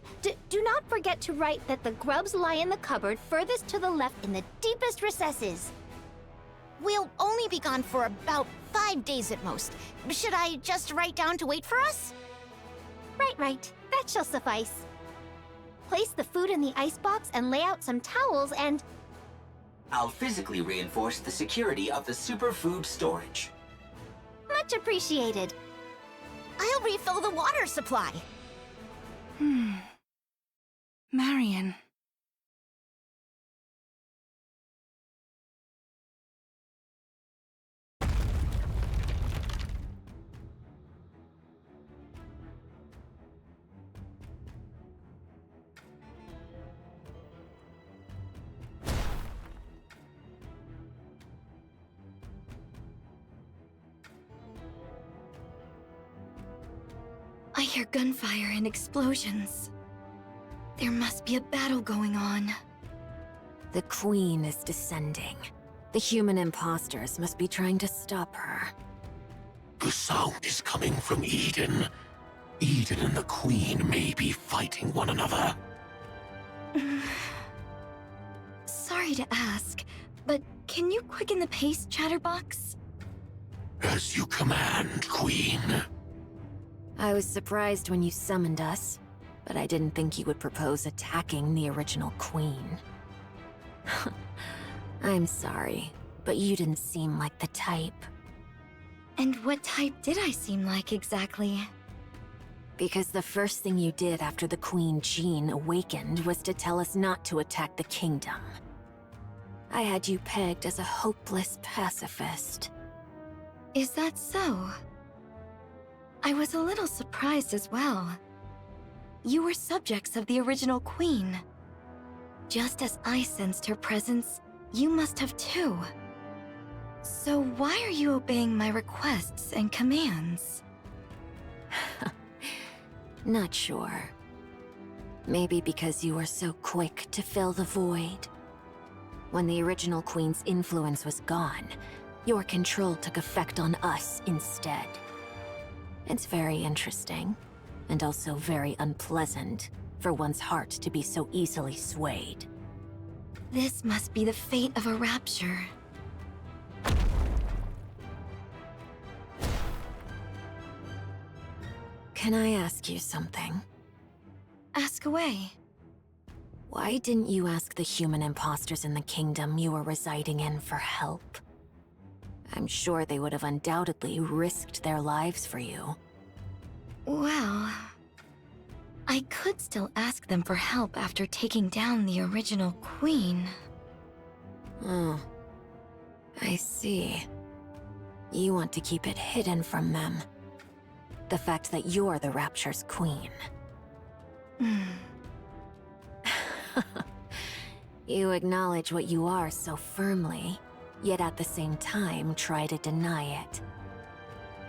Do not forget to write that the grubs lie in the cupboard furthest to the left in the deepest recesses. We'll only be gone for about 5 days at most. Should I just write down to wait for us? Right. That shall suffice. Place the food in the icebox and lay out some towels and... I'll physically reinforce the security of the superfood storage. Much appreciated. I'll refill the water supply. Marion. I hear gunfire and explosions. There must be a battle going on. The Queen is descending. The human imposters must be trying to stop her. The sound is coming from Eden. Eden and the Queen may be fighting one another. Sorry to ask, but can you quicken the pace, Chatterbox? As you command, Queen. I was surprised when you summoned us, but I didn't think you would propose attacking the original Queen. I'm sorry, but you didn't seem like the type. And what type did I seem like exactly? Because the first thing you did after the Queen Jean awakened was to tell us not to attack the kingdom. I had you pegged as a hopeless pacifist. Is that so? I was a little surprised as well. You were subjects of the original Queen. Just as I sensed her presence, you must have too. So why are you obeying my requests and commands? Not sure. Maybe because you were so quick to fill the void. When the original Queen's influence was gone, your control took effect on us instead. It's very interesting, and also very unpleasant for one's heart to be so easily swayed. This must be the fate of a rapture. Can I ask you something? Ask away. Why didn't you ask the human imposters in the kingdom you were residing in for help? I'm sure they would have undoubtedly risked their lives for you. Well, I could still ask them for help after taking down the original Queen. Oh, I see. You want to keep it hidden from them. The fact that you're the Rapture's queen. You acknowledge what you are so firmly, yet at the same time try to deny it.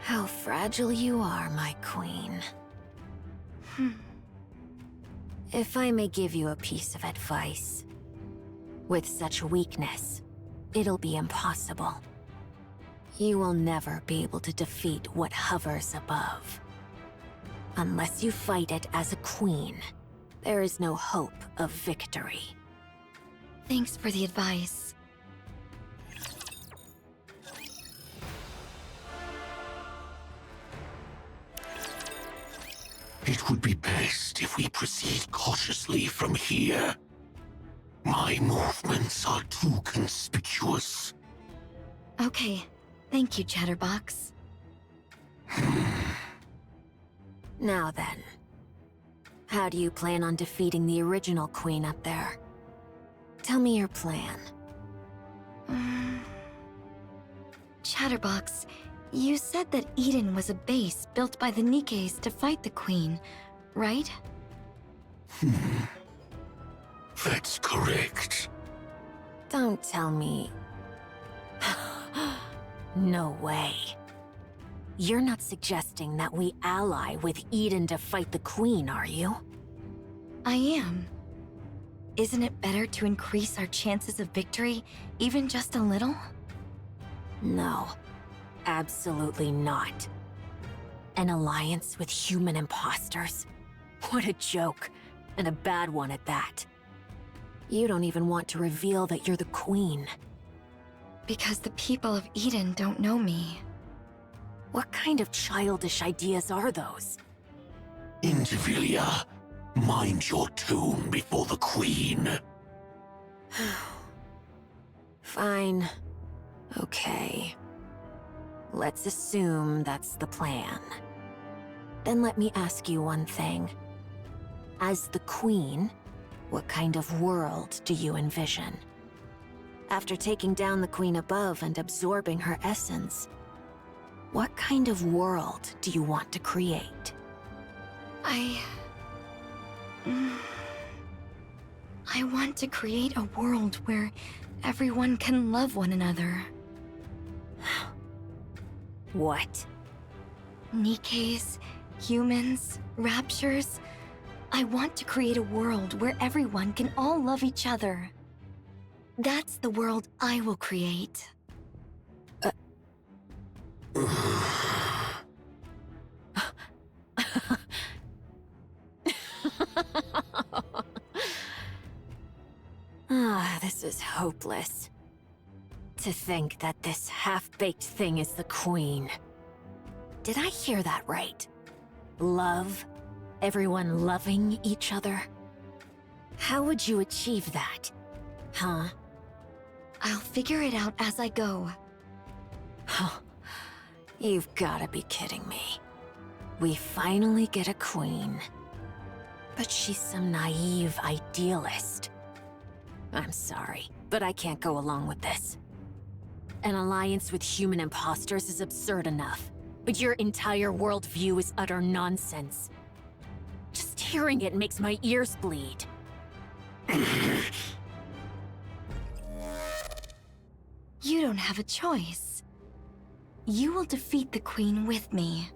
How fragile you are, my queen. If I may give you a piece of advice, with such weakness, it'll be impossible. You will never be able to defeat what hovers above. Unless you fight it as a queen, there is no hope of victory. Thanks for the advice. It would be best if we proceed cautiously from here. My movements are too conspicuous. Okay, thank you, Chatterbox. Now then, how do you plan on defeating the original queen up there? Tell me your plan. Chatterbox, you said that Eden was a base built by the Nikkes to fight the queen, right? That's correct. Don't tell me. No way. You're not suggesting that we ally with Eden to fight the queen, are you? I am. Isn't it better to increase our chances of victory, even just a little? No. Absolutely not. An alliance with human imposters? What a joke, and a bad one at that. You don't even want to reveal that you're the queen. Because the people of Eden don't know me. What kind of childish ideas are those? Indivilia, mind your tone before the queen. Fine. Okay. Let's assume that's the plan. Then let me ask you one thing. As the queen, what kind of world do you envision? After taking down the queen above and absorbing her essence, what kind of world do you want to create? I want to create a world where everyone can love one another. What? Nikkes, humans, raptures. I want to create a world where everyone can all love each other. That's the world I will create. This is hopeless. To think that this half-baked thing is the queen. Did I hear that right? Love? Everyone loving each other? How would you achieve that? Huh? I'll figure it out as I go. You've gotta be kidding me. We finally get a queen. But she's some naive idealist. I'm sorry, but I can't go along with this. An alliance with human imposters is absurd enough, but your entire worldview is utter nonsense. Just hearing it makes my ears bleed. You don't have a choice. You will defeat the queen with me.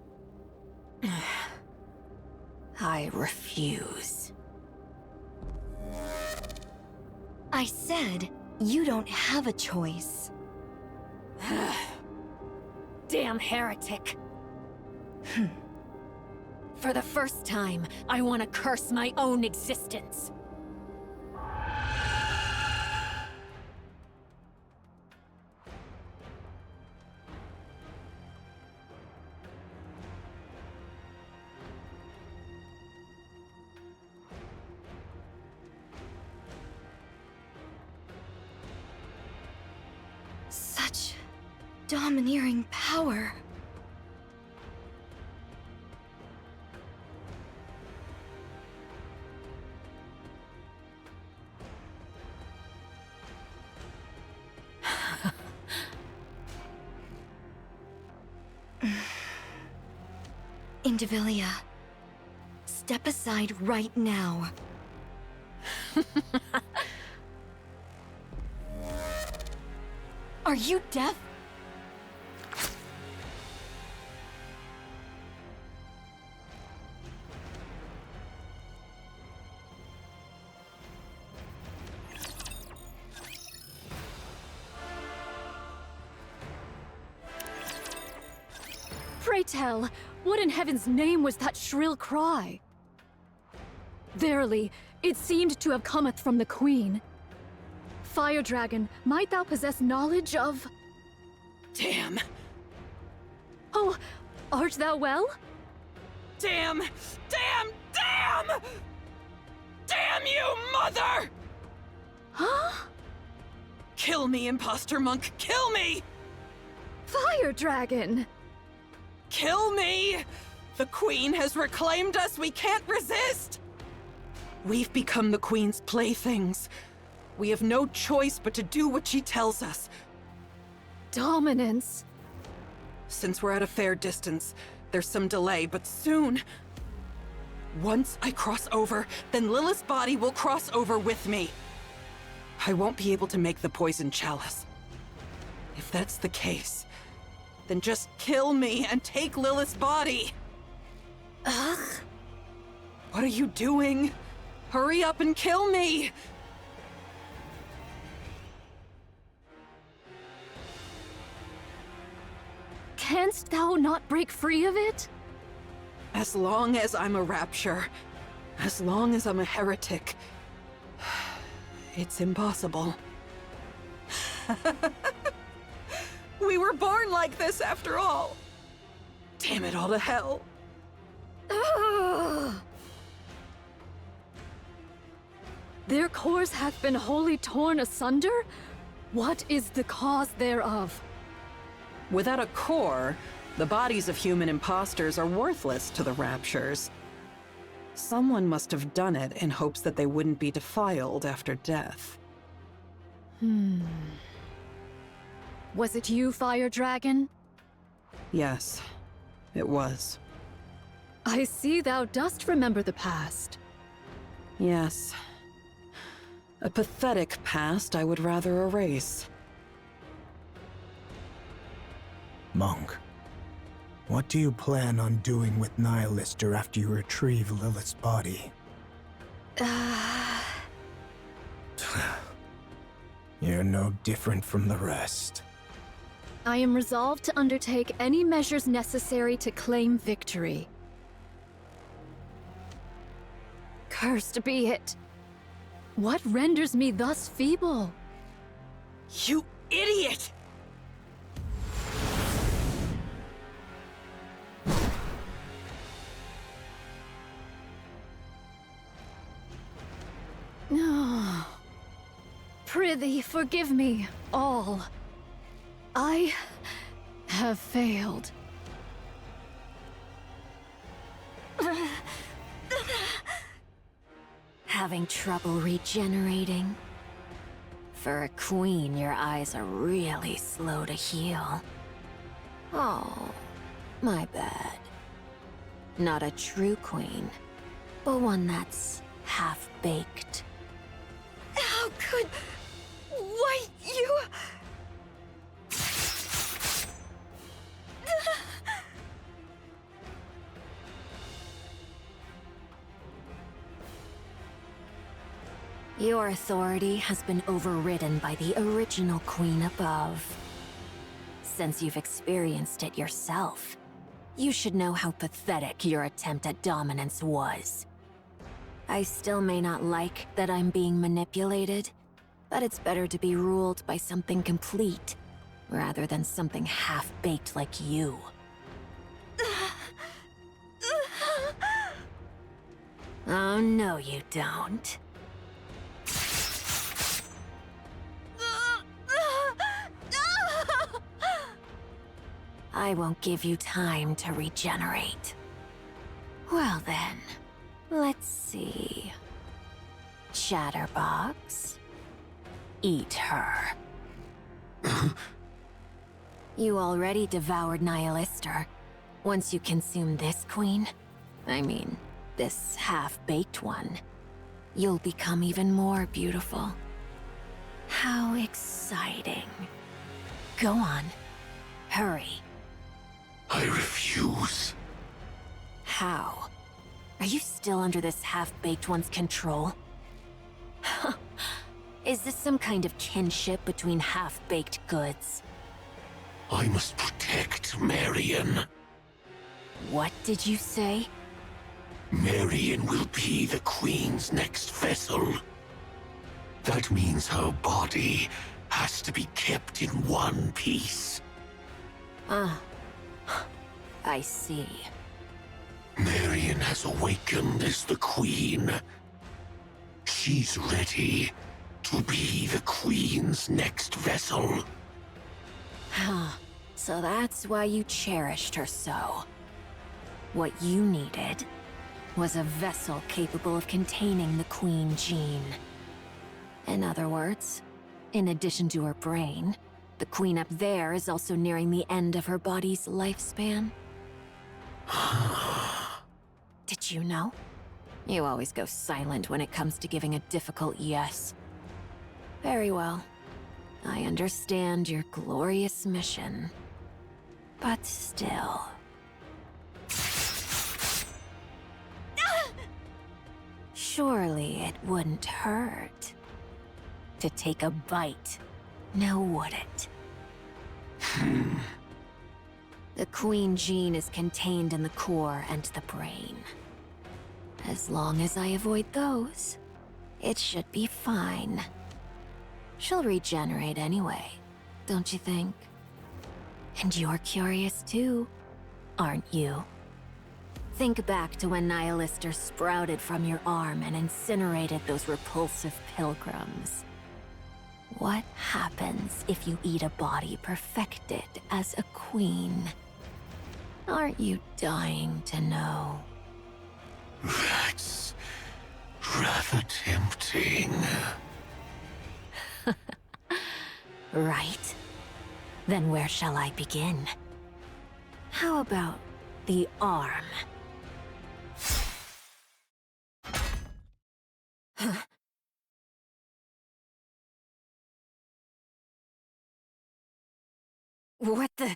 I refuse. I said, you don't have a choice. Damn heretic. For the first time, I want to curse my own existence. Such domineering power. Indivilia, step aside right now. Are you deaf? Pray tell, what in heaven's name was that shrill cry? Verily, it seemed to have cometh from the Queen. Fire Dragon, might thou possess knowledge of... Damn! Oh, art thou well? Damn! Damn! Damn! Damn you, mother! Huh? Kill me, imposter monk! Kill me! Fire Dragon! Kill me! The Queen has reclaimed us! We can't resist! We've become the Queen's playthings. We have no choice but to do what she tells us. Dominance. Since we're at a fair distance, there's some delay, but soon... Once I cross over, then Lilith's body will cross over with me. I won't be able to make the poison chalice. If that's the case, then just kill me and take Lilith's body. Ugh. What are you doing? Hurry up and kill me! Canst thou not break free of it? As long as I'm a rapture, as long as I'm a heretic, it's impossible. We were born like this after all. Damn it all to hell. Ugh. Their cores hath been wholly torn asunder? What is the cause thereof? Without a core, the bodies of human imposters are worthless to the Raptures. Someone must have done it in hopes that they wouldn't be defiled after death. Was it you, Fire Dragon? Yes, it was. I see thou dost remember the past. Yes. A pathetic past I would rather erase. Monk, what do you plan on doing with Nihilister after you retrieve Lilith's body? You're no different from the rest. I am resolved to undertake any measures necessary to claim victory. Cursed be it! What renders me thus feeble? You idiot! No. Prithee, forgive me, all. I have failed. Having trouble regenerating? For a queen, your eyes are really slow to heal. Oh, my bad. Not a true queen, but one that's half-baked. How could... Why, you... Your authority has been overridden by the original queen above. Since you've experienced it yourself, you should know how pathetic your attempt at dominance was. I still may not like that I'm being manipulated, but it's better to be ruled by something complete, rather than something half-baked like you. Oh, no you don't. I won't give you time to regenerate. Well then, let's see. Chatterbox, eat her. You already devoured Nihilister. Once you consume this queen, I mean, this half-baked one, you'll become even more beautiful. How exciting. Go on. Hurry. I refuse. How? Are you still under this half-baked one's control? Is this some kind of kinship between half-baked goods? I must protect Marion. What did you say? Marion will be the Queen's next vessel. That means her body has to be kept in one piece. Ah, I see. Marion has awakened as the Queen. She's ready to be the Queen's next vessel. So that's why you cherished her so. What you needed was a vessel capable of containing the Queen gene. In other words, in addition to her brain, the Queen up there is also nearing the end of her body's lifespan. Did you know? You always go silent when it comes to giving a difficult yes. Very well. I understand your glorious mission. But still... Surely it wouldn't hurt to take a bite, now would it? The Queen gene is contained in the core and the brain. As long as I avoid those, it should be fine. She'll regenerate anyway, don't you think? And you're curious too, aren't you? Think back to when Nihilister sprouted from your arm and incinerated those repulsive pilgrims. What happens if you eat a body perfected as a queen? Aren't you dying to know? That's rather tempting. Right. Then where shall I begin? How about the arm? What the...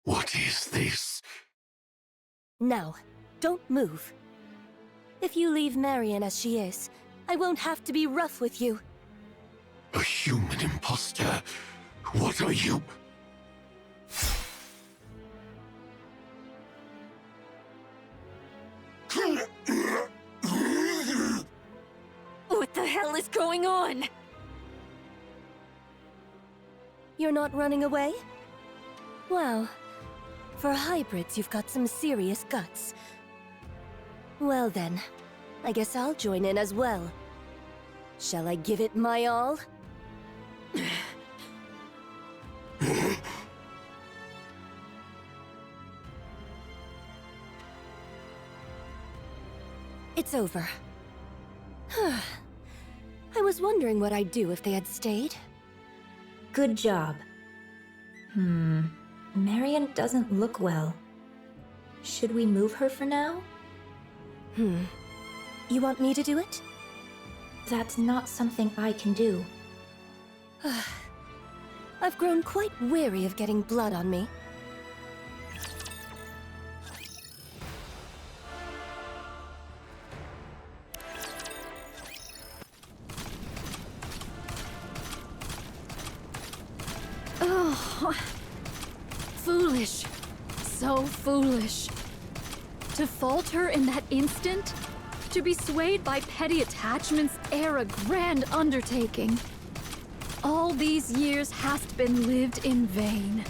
What is this? Now, don't move. If you leave Marion as she is, I won't have to be rough with you. A human imposter? What are you? What the hell is going on? You're not running away? Wow. For hybrids, you've got some serious guts. Well then, I guess I'll join in as well. Shall I give it my all? It's over. I was wondering what I'd do if they had stayed. Good job. Marion doesn't look well. Should we move her for now? You want me to do it? That's not something I can do. I've grown quite weary of getting blood on me. Foolish. So foolish. To falter in that instant? To be swayed by petty attachments ere a grand undertaking. All these years hast been lived in vain.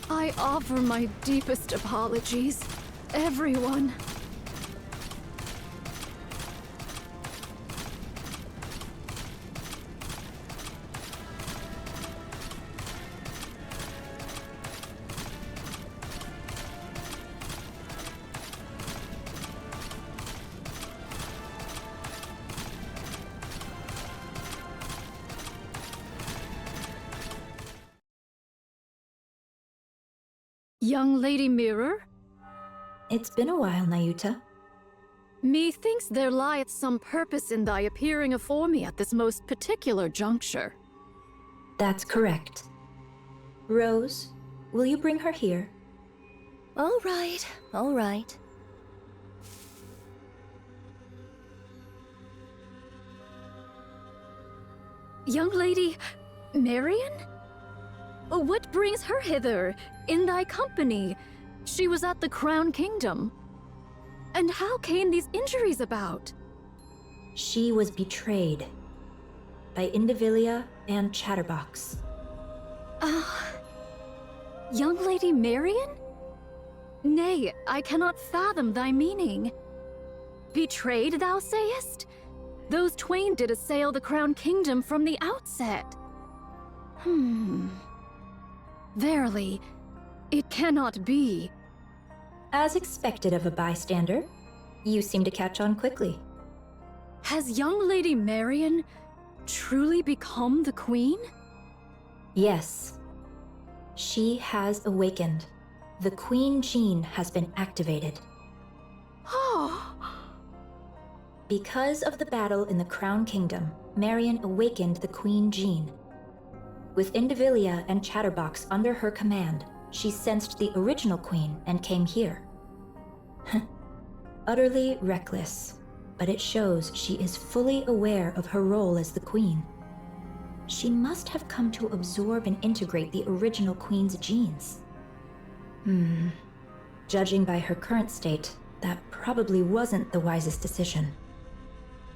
I offer my deepest apologies, everyone. Young Lady Mirror? It's been a while, Nayuta. Methinks there lieth some purpose in thy appearing afore me at this most particular juncture. That's correct. Rose, will you bring her here? All right, all right. Young Lady Marion? What brings her hither, in thy company? She was at the Crown Kingdom. And how came these injuries about? She was betrayed by Indivilia and Chatterbox. Young Lady Marion? Nay, I cannot fathom thy meaning. Betrayed, thou sayest? Those twain did assail the Crown Kingdom from the outset. Verily, it cannot be. As expected of a bystander, you seem to catch on quickly. Has young Lady Marion truly become the Queen? Yes. She has awakened. The Queen Gene has been activated. Because of the battle in the Crown Kingdom, Marion awakened the Queen Gene. With Indivilia and Chatterbox under her command, she sensed the original Queen and came here. Utterly reckless, but it shows she is fully aware of her role as the Queen. She must have come to absorb and integrate the original Queen's genes. Judging by her current state, that probably wasn't the wisest decision.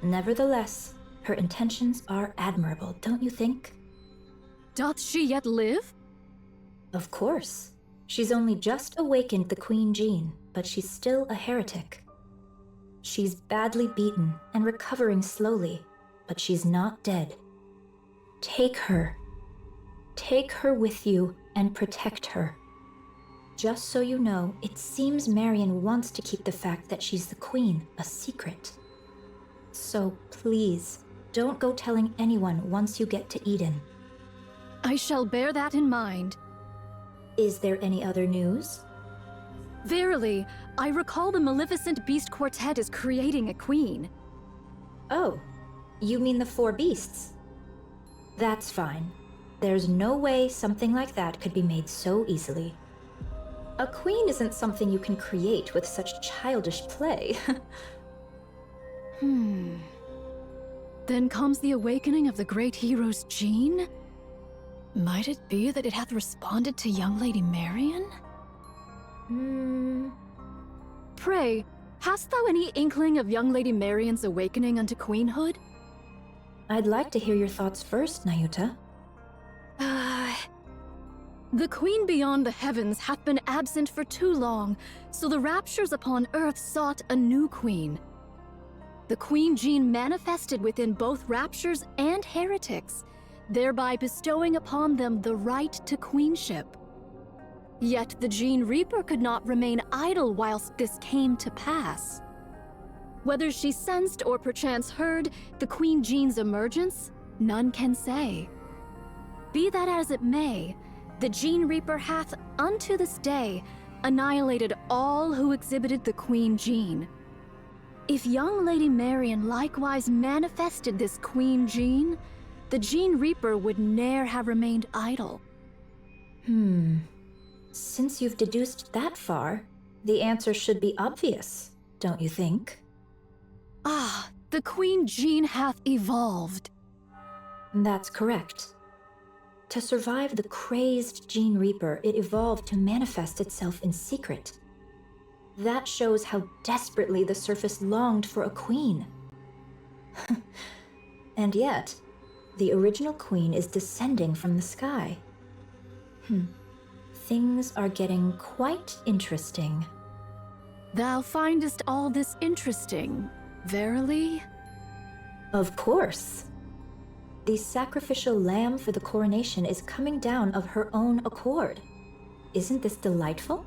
Nevertheless, her intentions are admirable, don't you think? Doth she yet live? Of course. She's only just awakened the Queen Gene, but she's still a heretic. She's badly beaten and recovering slowly, but she's not dead. Take her. Take her with you and protect her. Just so you know, it seems Marion wants to keep the fact that she's the Queen a secret. So please, don't go telling anyone once you get to Eden. I shall bear that in mind. Is there any other news? Verily, I recall the Maleficent Beast Quartet is creating a queen. Oh, you mean the 4 beasts? That's fine. There's no way something like that could be made so easily. A queen isn't something you can create with such childish play. Then comes the awakening of the great hero's gene? Might it be that it hath responded to young Lady Marion? Pray, hast thou any inkling of young Lady Marion's awakening unto queenhood? I'd like to hear your thoughts first, Nayuta. The Queen beyond the heavens hath been absent for too long, so the raptures upon earth sought a new queen. The Queen Gene manifested within both raptures and heretics, thereby bestowing upon them the right to queenship. Yet the Gene Reaper could not remain idle whilst this came to pass. Whether she sensed or perchance heard the Queen Gene's emergence, none can say. Be that as it may, the Gene Reaper hath, unto this day, annihilated all who exhibited the Queen Gene. If young Lady Marion likewise manifested this Queen Gene, the Gene Reaper would ne'er have remained idle. Since you've deduced that far, the answer should be obvious, don't you think? The Queen Gene hath evolved. That's correct. To survive the crazed Gene Reaper, it evolved to manifest itself in secret. That shows how desperately the surface longed for a queen. And yet, the original queen is descending from the sky. Things are getting quite interesting. Thou findest all this interesting, verily? Of course. The sacrificial lamb for the coronation is coming down of her own accord. Isn't this delightful?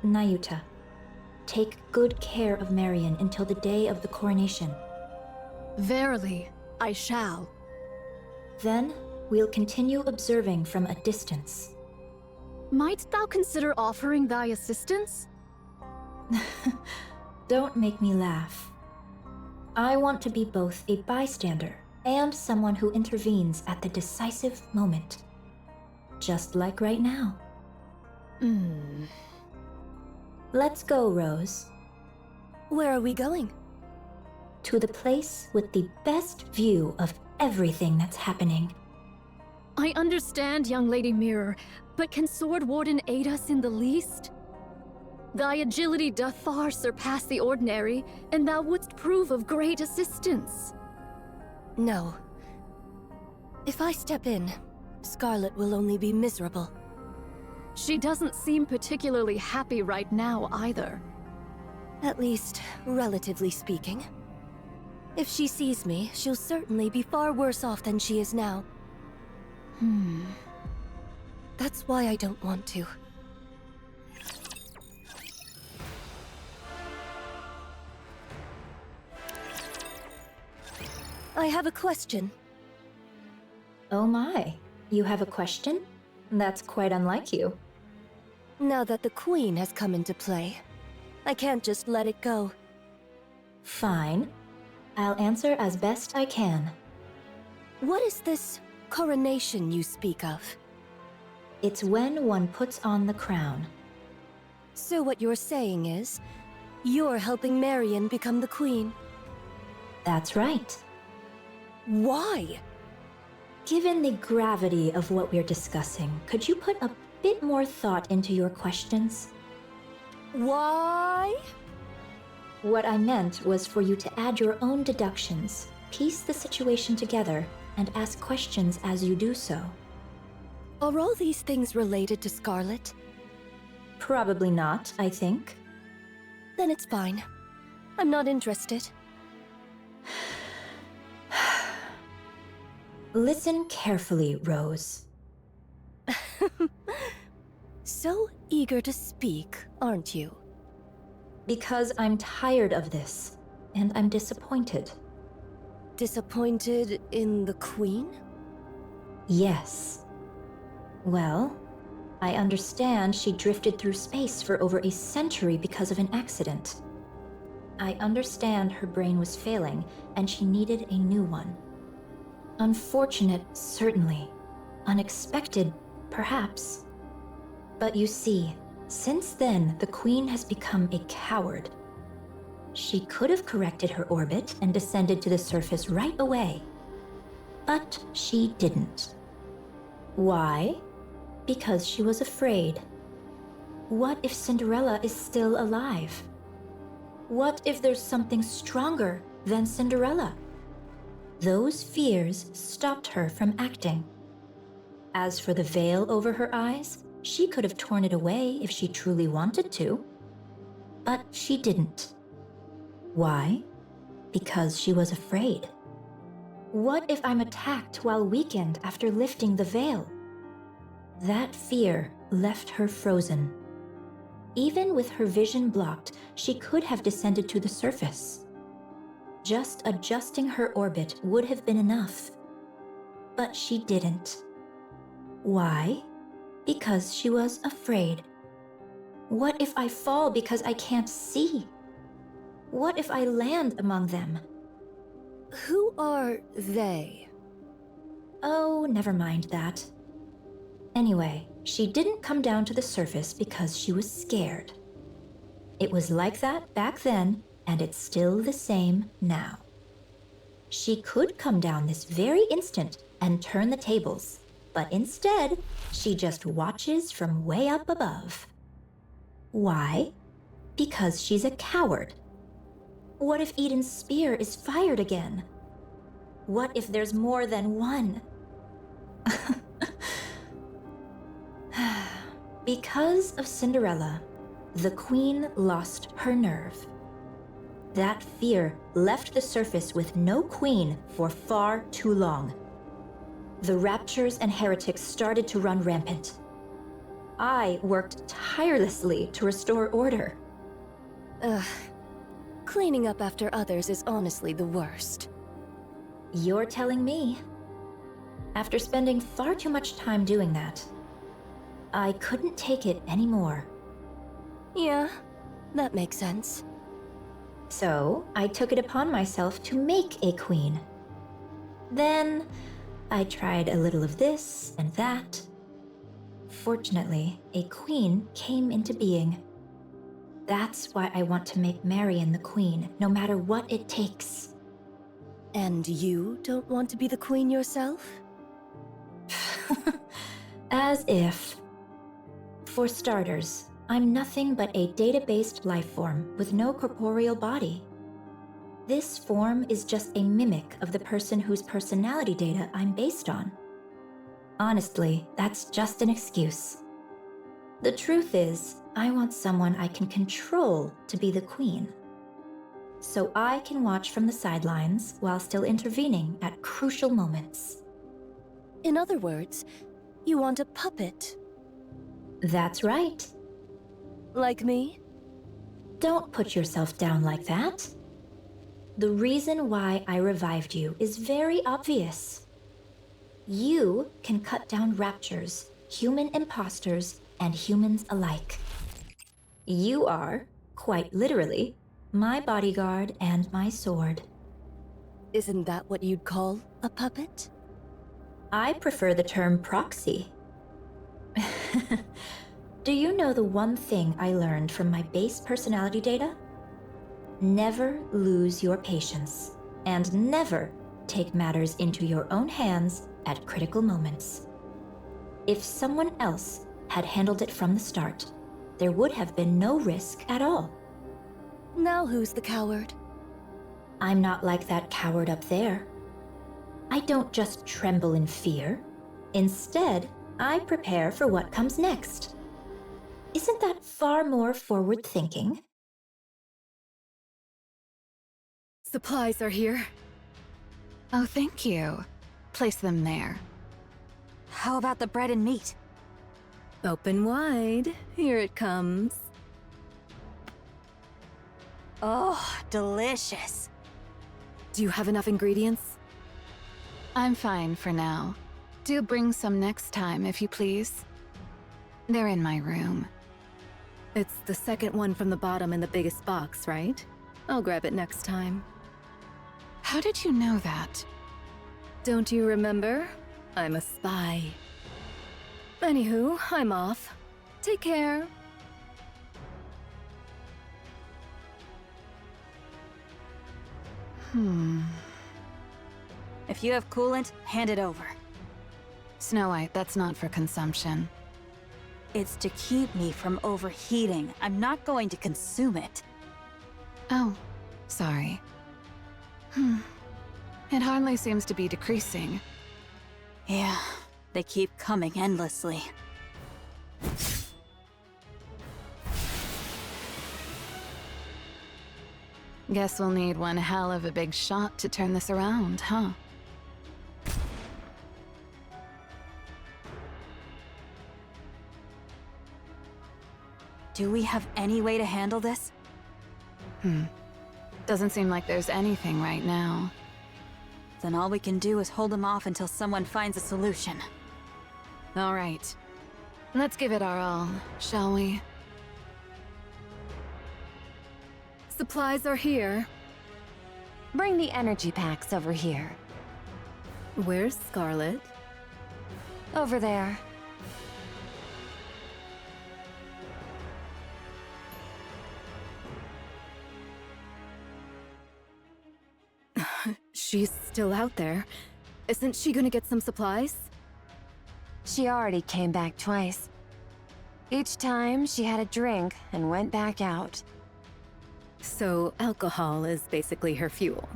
Nayuta, take good care of Marion until the day of the coronation. Verily, I shall. Then, we'll continue observing from a distance. Might thou consider offering thy assistance? Don't make me laugh. I want to be both a bystander and someone who intervenes at the decisive moment. Just like right now. Let's go, Rose. Where are we going? To the place with the best view of everything that's happening. I understand, young Lady Mirror, but can Sword Warden aid us in the least? Thy agility doth far surpass the ordinary, and thou wouldst prove of great assistance. No. If I step in, Scarlet will only be miserable. She doesn't seem particularly happy right now either. At least, relatively speaking. If she sees me, she'll certainly be far worse off than she is now. That's why I don't want to. I have a question. Oh my, you have a question? That's quite unlike you. Now that the Queen has come into play, I can't just let it go. Fine. I'll answer as best I can. What is this coronation you speak of? It's when one puts on the crown. So what you're saying is, you're helping Marion become the Queen? That's right. Why? Given the gravity of what we're discussing, could you put a bit more thought into your questions? Why? What I meant was for you to add your own deductions, piece the situation together, and ask questions as you do so. Are all these things related to Scarlet? Probably not, I think. Then it's fine. I'm not interested. Listen carefully, Rose. So eager to speak, aren't you? Because I'm tired of this, and I'm disappointed. Disappointed in the Queen? Yes. Well, I understand she drifted through space for over a century because of an accident. I understand her brain was failing, and she needed a new one. Unfortunate, certainly. Unexpected, perhaps. But you see, since then, the Queen has become a coward. She could have corrected her orbit and descended to the surface right away. But she didn't. Why? Because she was afraid. What if Cinderella is still alive? What if there's something stronger than Cinderella? Those fears stopped her from acting. As for the veil over her eyes, she could have torn it away if she truly wanted to. But she didn't. Why? Because she was afraid. What if I'm attacked while weakened after lifting the veil? That fear left her frozen. Even with her vision blocked, she could have descended to the surface. Just adjusting her orbit would have been enough. But she didn't. Why? Because she was afraid. What if I fall because I can't see? What if I land among them? Who are they? Oh, never mind that. Anyway, she didn't come down to the surface because she was scared. It was like that back then, and it's still the same now. She could come down this very instant and turn the tables, but instead, she just watches from way up above. Why? Because she's a coward. What if Eden's spear is fired again? What if there's more than one? Because of Cinderella, the Queen lost her nerve. That fear left the surface with no queen for far too long. The Raptures and Heretics started to run rampant. I worked tirelessly to restore order. Cleaning up after others is honestly the worst. You're telling me. After spending far too much time doing that, I couldn't take it anymore. Yeah, that makes sense. So, I took it upon myself to make a queen. Then, I tried a little of this and that. Fortunately, a queen came into being. That's why I want to make Marion the queen, no matter what it takes. And you don't want to be the queen yourself? As if. For starters, I'm nothing but a data-based life form with no corporeal body. This form is just a mimic of the person whose personality data I'm based on. Honestly, that's just an excuse. The truth is, I want someone I can control to be the queen. So I can watch from the sidelines while still intervening at crucial moments. In other words, you want a puppet. That's right. Like me? Don't put yourself down like that. The reason why I revived you is very obvious. You can cut down raptures, human imposters, and humans alike. You are, quite literally, my bodyguard and my sword. Isn't that what you'd call a puppet? I prefer the term proxy. Do you know the one thing I learned from my base personality data? Never lose your patience, and never take matters into your own hands at critical moments. If someone else had handled it from the start, there would have been no risk at all. Now who's the coward? I'm not like that coward up there. I don't just tremble in fear. Instead, I prepare for what comes next. Isn't that far more forward-thinking? Supplies are here. Oh, thank you. Place them there. How about the bread and meat? Open wide. Here it comes. Oh, delicious. Do you have enough ingredients? I'm fine for now. Do bring some next time, if you please. They're in my room. It's the second one from the bottom in the biggest box, right? I'll grab it next time. How did you know that? Don't you remember? I'm a spy. Anywho, I'm off. Take care. If you have coolant, hand it over. Snow White, that's not for consumption. It's to keep me from overheating. I'm not going to consume it. Oh, sorry. It hardly seems to be decreasing. Yeah, they keep coming endlessly. Guess we'll need one hell of a big shot to turn this around, huh? Do we have any way to handle this? Doesn't seem like there's anything right now. Then all we can do is hold them off until someone finds a solution. All right. Let's give it our all, shall we? Supplies are here. Bring the energy packs over here. Where's Scarlet? Over there. She's still out there. Isn't she gonna get some supplies? She already came back twice. Each time, she had a drink and went back out. So alcohol is basically her fuel.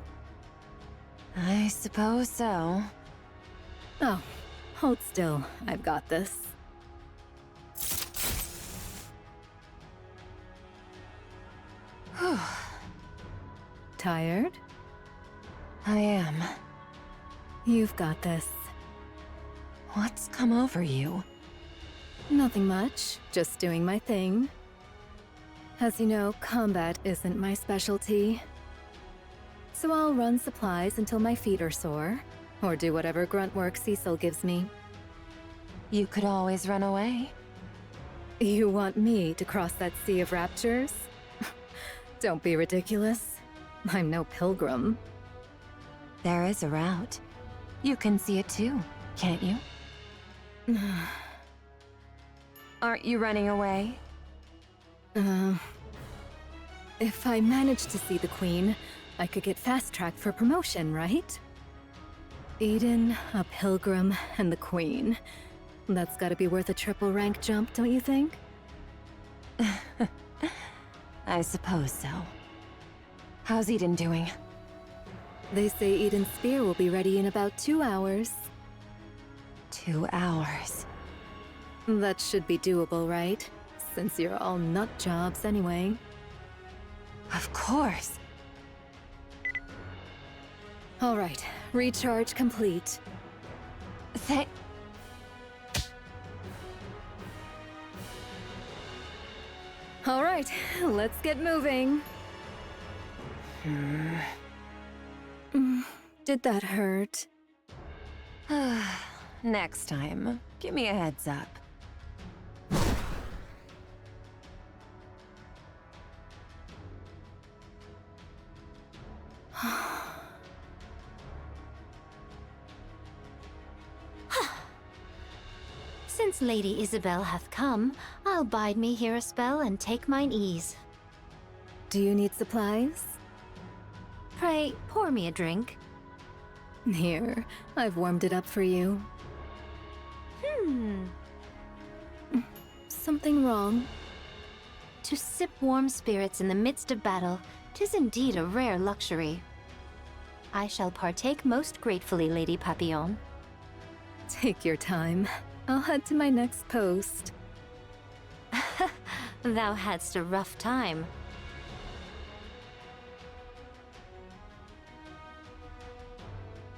I suppose so. Oh, hold still. I've got this. Tired? I am. You've got this. What's come over you? Nothing much, just doing my thing. As you know, combat isn't my specialty. So I'll run supplies until my feet are sore, or do whatever grunt work Cecil gives me. You could always run away. You want me to cross that sea of raptures? Don't be ridiculous. I'm no pilgrim. There is a route. You can see it too, can't you? Aren't you running away? If I managed to see the Queen, I could get fast-tracked for promotion, right? Eden, a pilgrim, and the Queen. That's gotta be worth a triple rank jump, don't you think? I suppose so. How's Eden doing? They say Eden's spear will be ready in about 2 hours. 2 hours. That should be doable, right? Since you're all nut jobs anyway. Of course. Alright, recharge complete. Alright, let's get moving. Did that hurt? Next time, give me a heads up. Since Lady Isabel hath come, I'll bide me here a spell and take mine ease. Do you need supplies? Pray, pour me a drink. Here, I've warmed it up for you. Something wrong? To sip warm spirits in the midst of battle, 'tis indeed a rare luxury. I shall partake most gratefully, Lady Papillon. Take your time. I'll head to my next post. Thou hadst a rough time.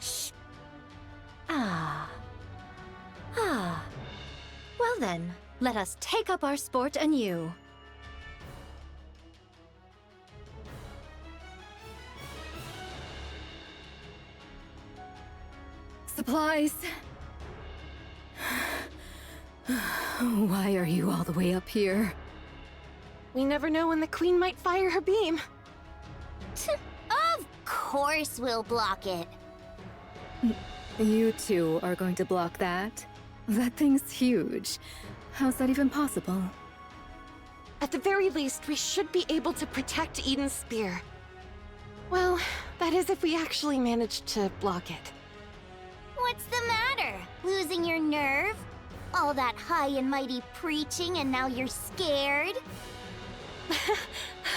Shh. Well then, let us take up our sport anew. Supplies! Why are you all the way up here? We never know when the Queen might fire her beam. Of course we'll block it. You two are going to block that? That thing's huge. How's that even possible? At the very least, we should be able to protect Eden's spear. Well, that is if we actually manage to block it. What's the matter? Losing your nerve? All that high and mighty preaching and now you're scared?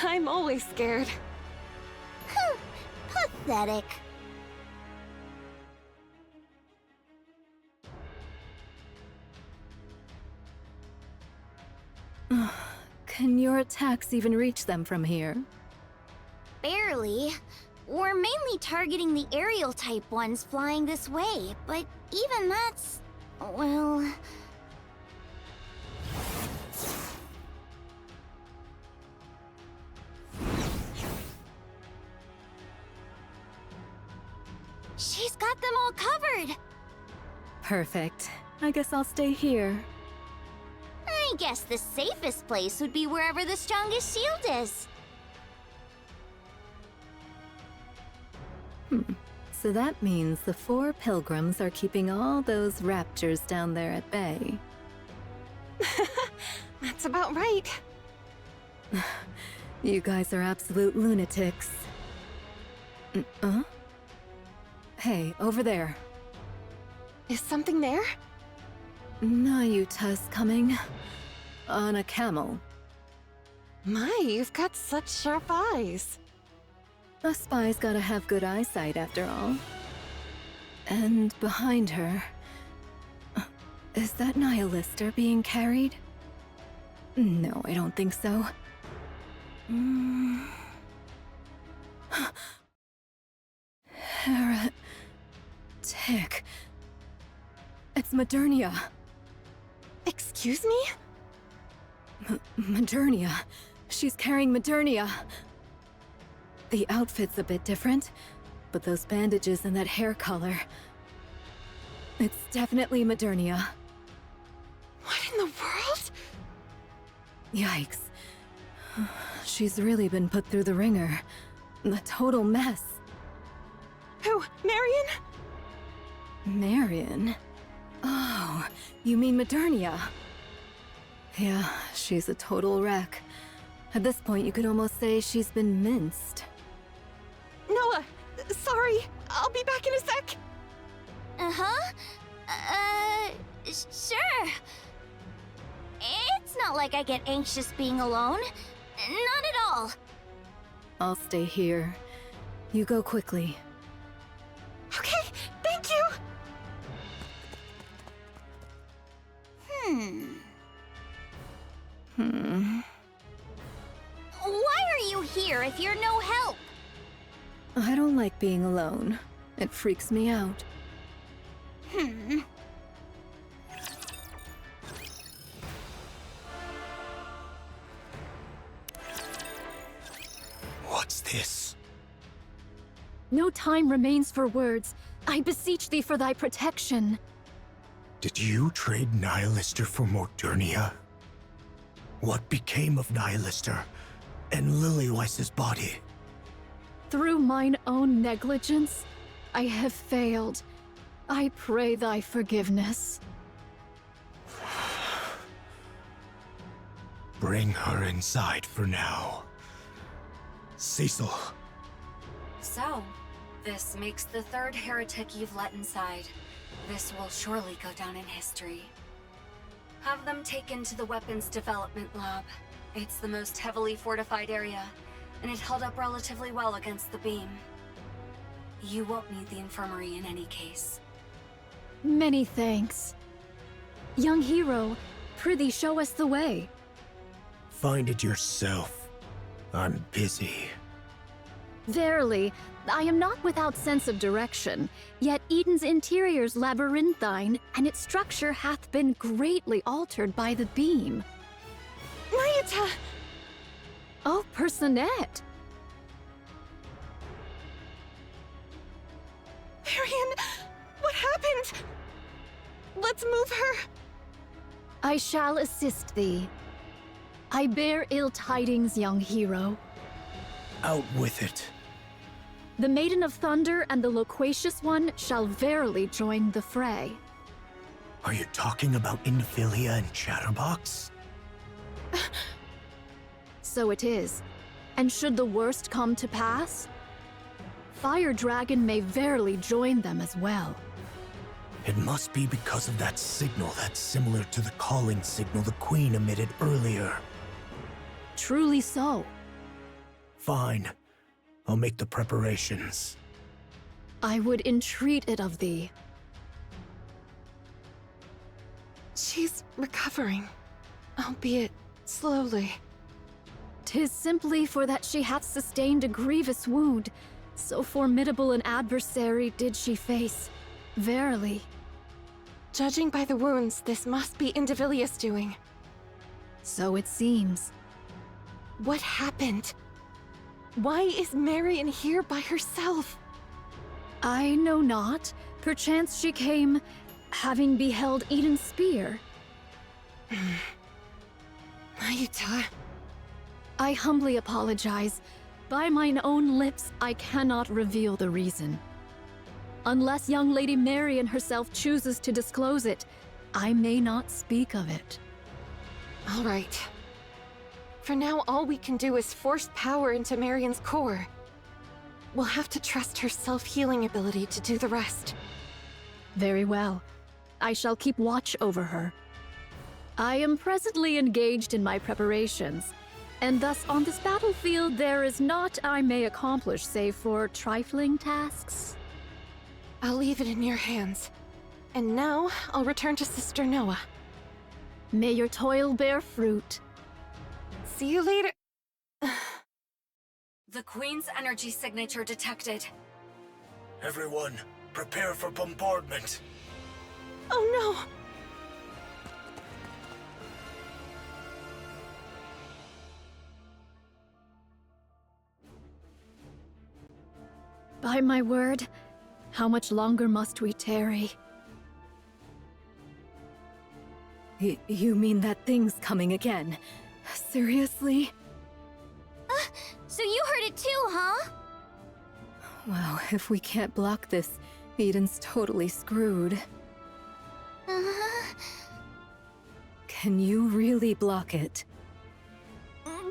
I'm always scared. Pathetic. Can your attacks even reach them from here? Barely. We're mainly targeting the aerial type ones flying this way, but even that's... well... She's got them all covered! Perfect. I guess I'll stay here. I guess the safest place would be wherever the strongest shield is. So that means the 4 pilgrims are keeping all those raptors down there at bay. That's about right. You guys are absolute lunatics. Hey, over there. Is something there? Nayuta's coming. On a camel. My, you've got such sharp eyes. A spy's gotta have good eyesight after all. And behind her... is that Nihilister being carried? No, I don't think so. Heretic. It's Modernia. Excuse me? Modernia. She's carrying Modernia. The outfit's a bit different, but those bandages and that hair color... it's definitely Modernia. What in the world? Yikes. She's really been put through the ringer. A total mess. Who? Marion? Marion? Oh, you mean Modernia? Yeah, she's a total wreck. At this point, you could almost say she's been minced. Noah! Sorry, I'll be back in a sec! Uh-huh. Sure. It's not like I get anxious being alone. Not at all. I'll stay here. You go quickly. Okay, thank you! Why are you here if you're no help? I don't like being alone. It freaks me out. What's this? No time remains for words. I beseech thee for thy protection. Did you trade Nihilister for Modernia? What became of Nihilister and Lilyweiss's body? Through mine own negligence, I have failed. I pray thy forgiveness. Bring her inside for now. Cecil. So, this makes the third heretic you've let inside. This will surely go down in history. Have them taken to the weapons development lab. It's the most heavily fortified area, and it held up relatively well against the beam. You won't need the infirmary in any case. Many thanks. Young hero, prithee show us the way. Find it yourself. I'm busy. Verily, I am not without sense of direction, yet Eden's interior's labyrinthine, and its structure hath been greatly altered by the beam. Nayuta! Oh, Personette! Marion, what happened? Let's move her. I shall assist thee. I bear ill tidings, young hero. Out with it. The Maiden of Thunder and the Loquacious One shall verily join the fray. Are you talking about Infilia and Chatterbox? So it is. And should the worst come to pass, Fire Dragon may verily join them as well. It must be because of that signal that's similar to the calling signal the Queen emitted earlier. Truly so. Fine. I'll make the preparations. I would entreat it of thee. She's recovering, albeit slowly. 'Tis simply for that she hath sustained a grievous wound. So formidable an adversary did she face. Verily. Judging by the wounds, this must be Indivilius doing. So it seems. What happened? Why is Marion here by herself? I know not. Perchance she came, having beheld Eden's spear. Nayuta. I humbly apologize. By mine own lips, I cannot reveal the reason. Unless young Lady Marion herself chooses to disclose it, I may not speak of it. All right. For now, all we can do is force power into Marion's core. We'll have to trust her self-healing ability to do the rest. Very well. I shall keep watch over her. I am presently engaged in my preparations, and thus on this battlefield there is naught I may accomplish save for trifling tasks. I'll leave it in your hands. And now, I'll return to Sister Noah. May your toil bear fruit. See you later. The Queen's energy signature detected. Everyone, prepare for bombardment. Oh no! By my word, how much longer must we tarry? You mean that thing's coming again? Seriously? So you heard it too, huh? Wow, if we can't block this, Eden's totally screwed. Can you really block it?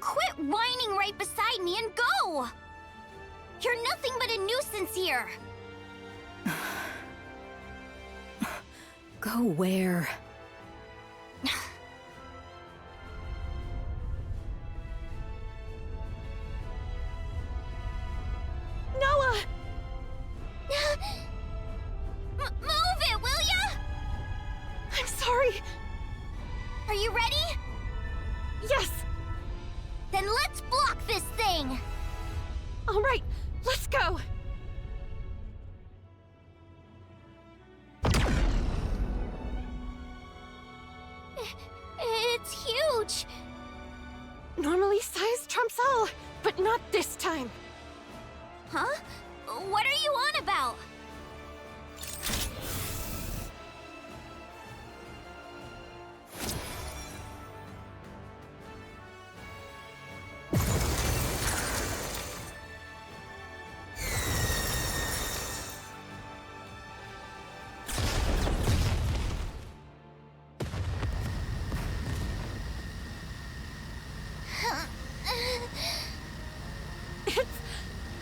Quit whining right beside me and go! You're nothing but a nuisance here! Go where? Noah! Move it, will ya? I'm sorry. Are you ready? Yes! Then let's block this thing! All right, let's go! It's huge! Normally size trumps all, but not this time. Huh? What are you on about? It's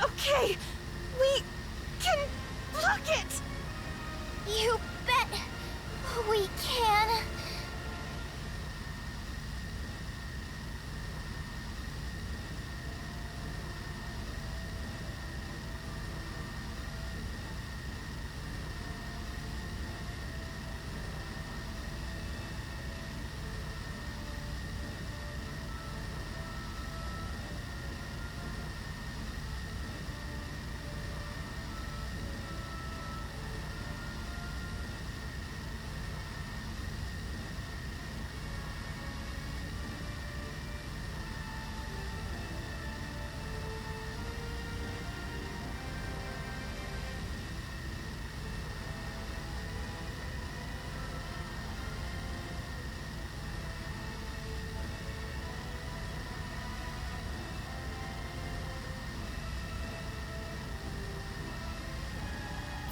okay. We can block it. You bet we can.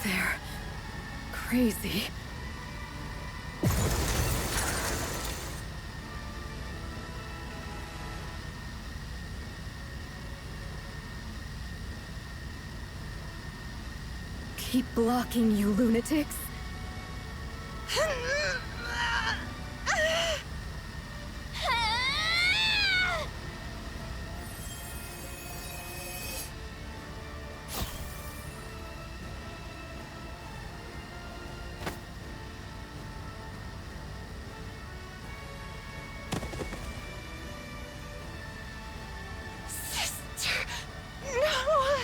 They're crazy. Keep blocking, you lunatics. Sister, no!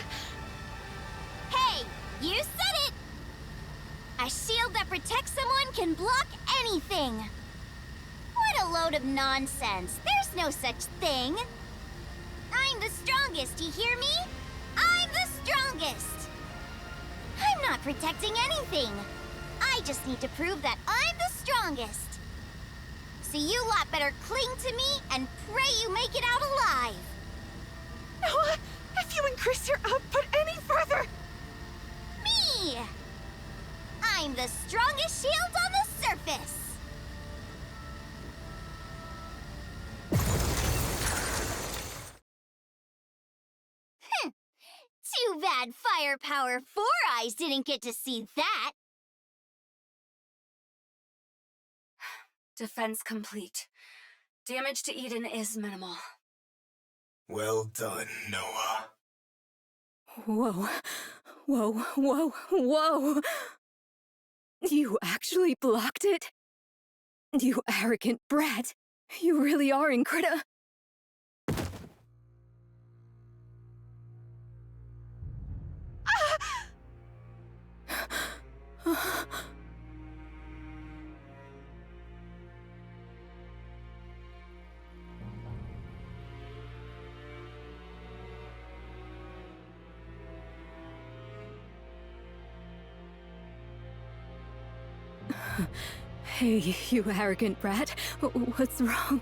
Hey, you said it! A shield that protects someone can block anything! What a load of nonsense! There's no such thing! I'm the strongest, you hear me? I'm the strongest! I'm not protecting anything! I just need to prove that I'm the strongest! So you lot better cling to me and pray you make it out alive! Noah, if you increase your output any further... Me! I'm the strongest shield on the surface! Too bad Firepower 4 Eyes didn't get to see that! Defense complete. Damage to Eden is minimal. Well done, Noah. Whoa. Whoa, whoa, whoa! You actually blocked it? You arrogant brat! You really are incredible. Hey, you arrogant brat. What's wrong?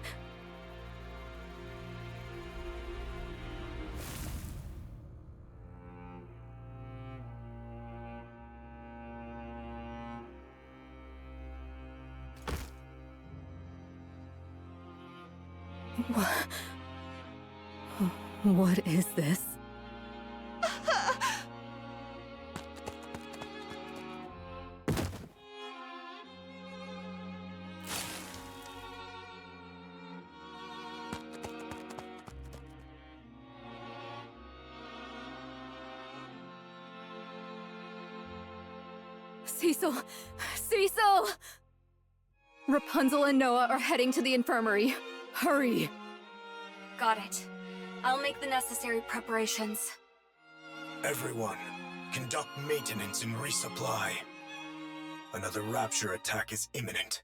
What is this? Cecil! Cecil! Rapunzel and Noah are heading to the infirmary. Hurry! Got it. I'll make the necessary preparations. Everyone, conduct maintenance and resupply. Another Rapture attack is imminent.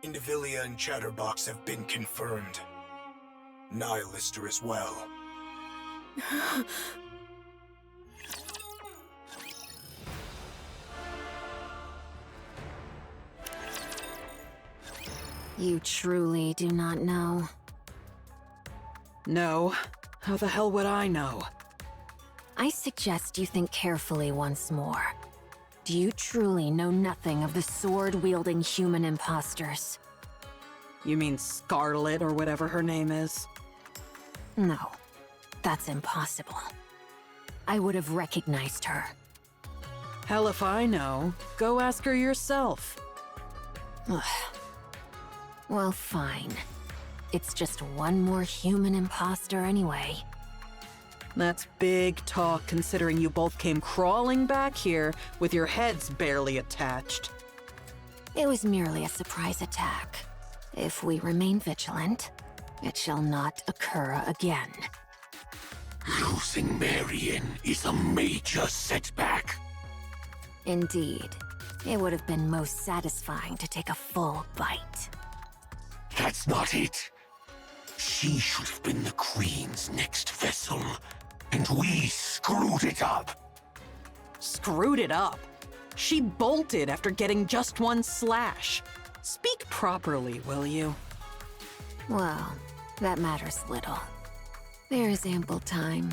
Indivilia and Chatterbox have been confirmed. Nihilister as well. You truly do not know. No. How the hell would I know? I suggest you think carefully once more. Do you truly know nothing of the sword-wielding human imposters? You mean Scarlet or whatever her name is? No, that's impossible. I would have recognized her. Hell if I know. Go ask her yourself. Ugh. Well, fine. It's just one more human imposter anyway. That's big talk considering you both came crawling back here with your heads barely attached. It was merely a surprise attack. If we remain vigilant, it shall not occur again. Losing Marion is a major setback. Indeed. It would have been most satisfying to take a full bite. That's not it. She should have been the Queen's next vessel, and we screwed it up. Screwed it up? She bolted after getting just one slash. Speak properly, will you? Well, that matters little. There is ample time.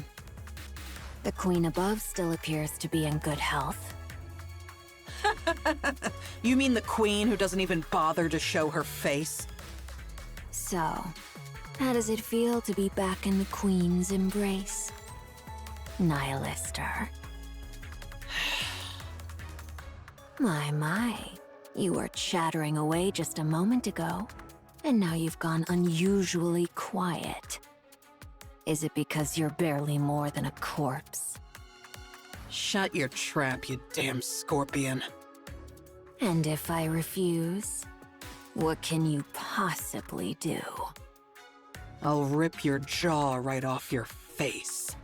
The Queen above still appears to be in good health. You mean the Queen who doesn't even bother to show her face? So, how does it feel to be back in the Queen's embrace? Nihilister. My. You were chattering away just a moment ago, and now you've gone unusually quiet. Is it because you're barely more than a corpse? Shut your trap, you damn scorpion. And if I refuse, what can you possibly do? I'll rip your jaw right off your face.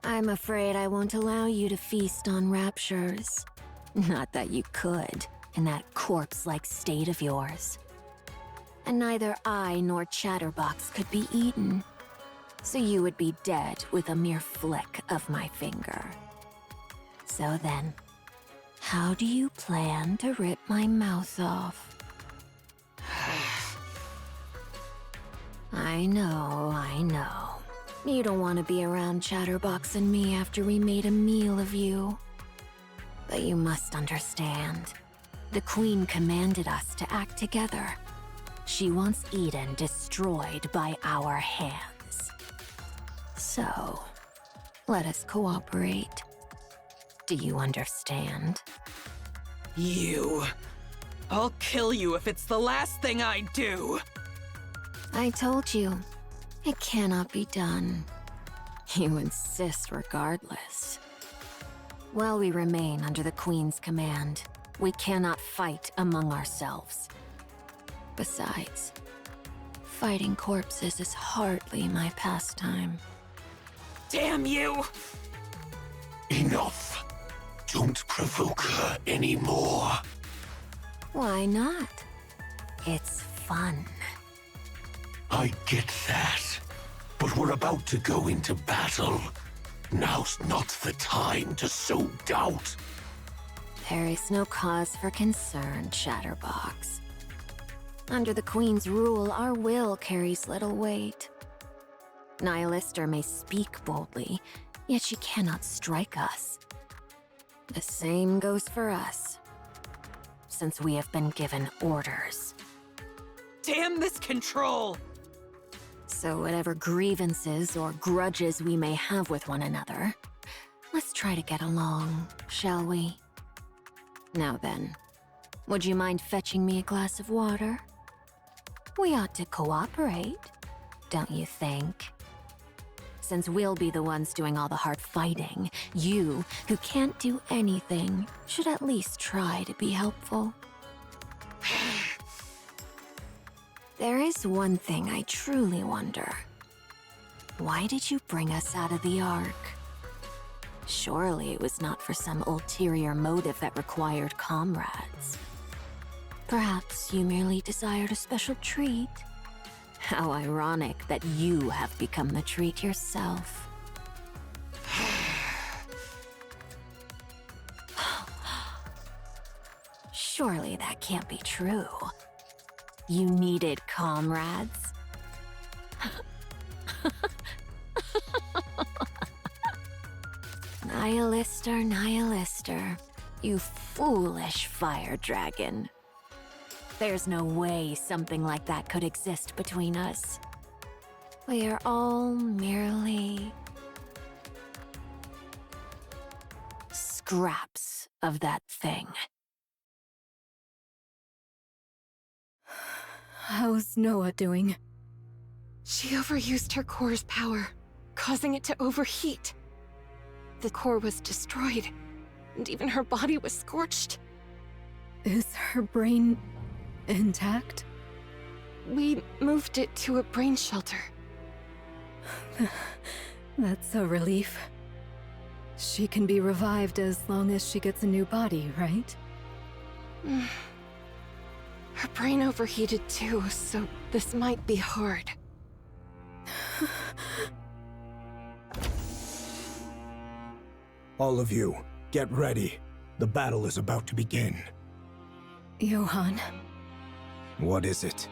I'm afraid I won't allow you to feast on raptures. Not that you could, in that corpse-like state of yours. And neither I nor Chatterbox could be eaten. So you would be dead with a mere flick of my finger. So then, how do you plan to rip my mouth off? I know. You don't want to be around Chatterbox and me after we made a meal of you. But you must understand. The Queen commanded us to act together. She wants Eden destroyed by our hands. So, let us cooperate. Do you understand? You. I'll kill you if it's the last thing I do. I told you, it cannot be done. You insist regardless. While we remain under the Queen's command, we cannot fight among ourselves. Besides, fighting corpses is hardly my pastime. Damn you! Enough. Don't provoke her anymore. Why not? It's fun. I get that. But we're about to go into battle. Now's not the time to sow doubt. There is no cause for concern, Chatterbox. Under the Queen's rule, our will carries little weight. Nihilister may speak boldly, yet she cannot strike us. The same goes for us, since we have been given orders. Damn this control! So whatever grievances or grudges we may have with one another, let's try to get along, shall we? Now then, would you mind fetching me a glass of water? We ought to cooperate, don't you think? Since we'll be the ones doing all the hard fighting, you, who can't do anything, should at least try to be helpful. There is one thing I truly wonder. Why did you bring us out of the Ark? Surely it was not for some ulterior motive that required comrades. Perhaps you merely desired a special treat. How ironic that you have become the treat yourself. Surely that can't be true. You needed comrades. Nihilister, Nihilister, you foolish fire dragon. There's no way something like that could exist between us. We are all merely scraps of that thing. How's Noah doing? She overused her core's power, causing it to overheat. The core was destroyed, and even her body was scorched. Is her brain intact? We moved it to a brain shelter. That's a relief. She can be revived as long as she gets a new body, right? Her brain overheated too, so this might be hard. All of you, get ready. The battle is about to begin. Johan. What is it?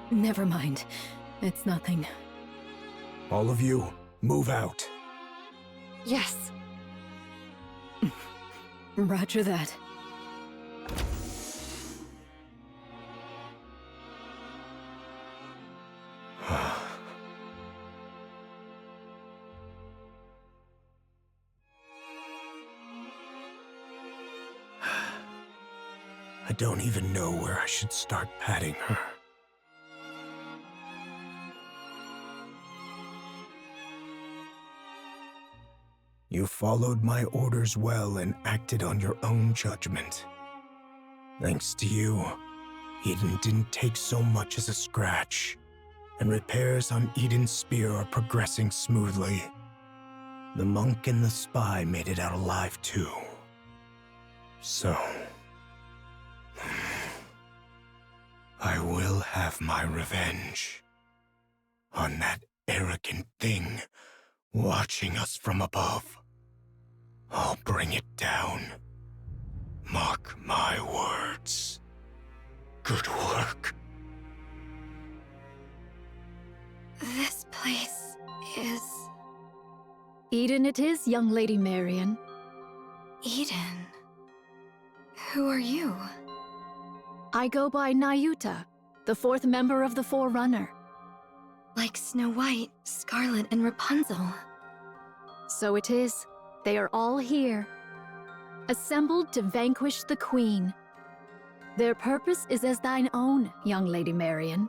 Never mind. It's nothing. All of you, move out. Yes. Roger that. I don't even know where I should start patting her. You followed my orders well and acted on your own judgment. Thanks to you, Eden didn't take so much as a scratch, and repairs on Eden's spear are progressing smoothly. The monk and the spy made it out alive too. So, I will have my revenge on that arrogant thing watching us from above. I'll bring it down. Mark my words. Good work. This place is... Eden it is, young Lady Marion. Eden. Who are you? I go by Nayuta, the fourth member of the Forerunner. Like Snow White, Scarlet, and Rapunzel. So it is. They are all here, assembled to vanquish the Queen. Their purpose is as thine own, young Lady Marion.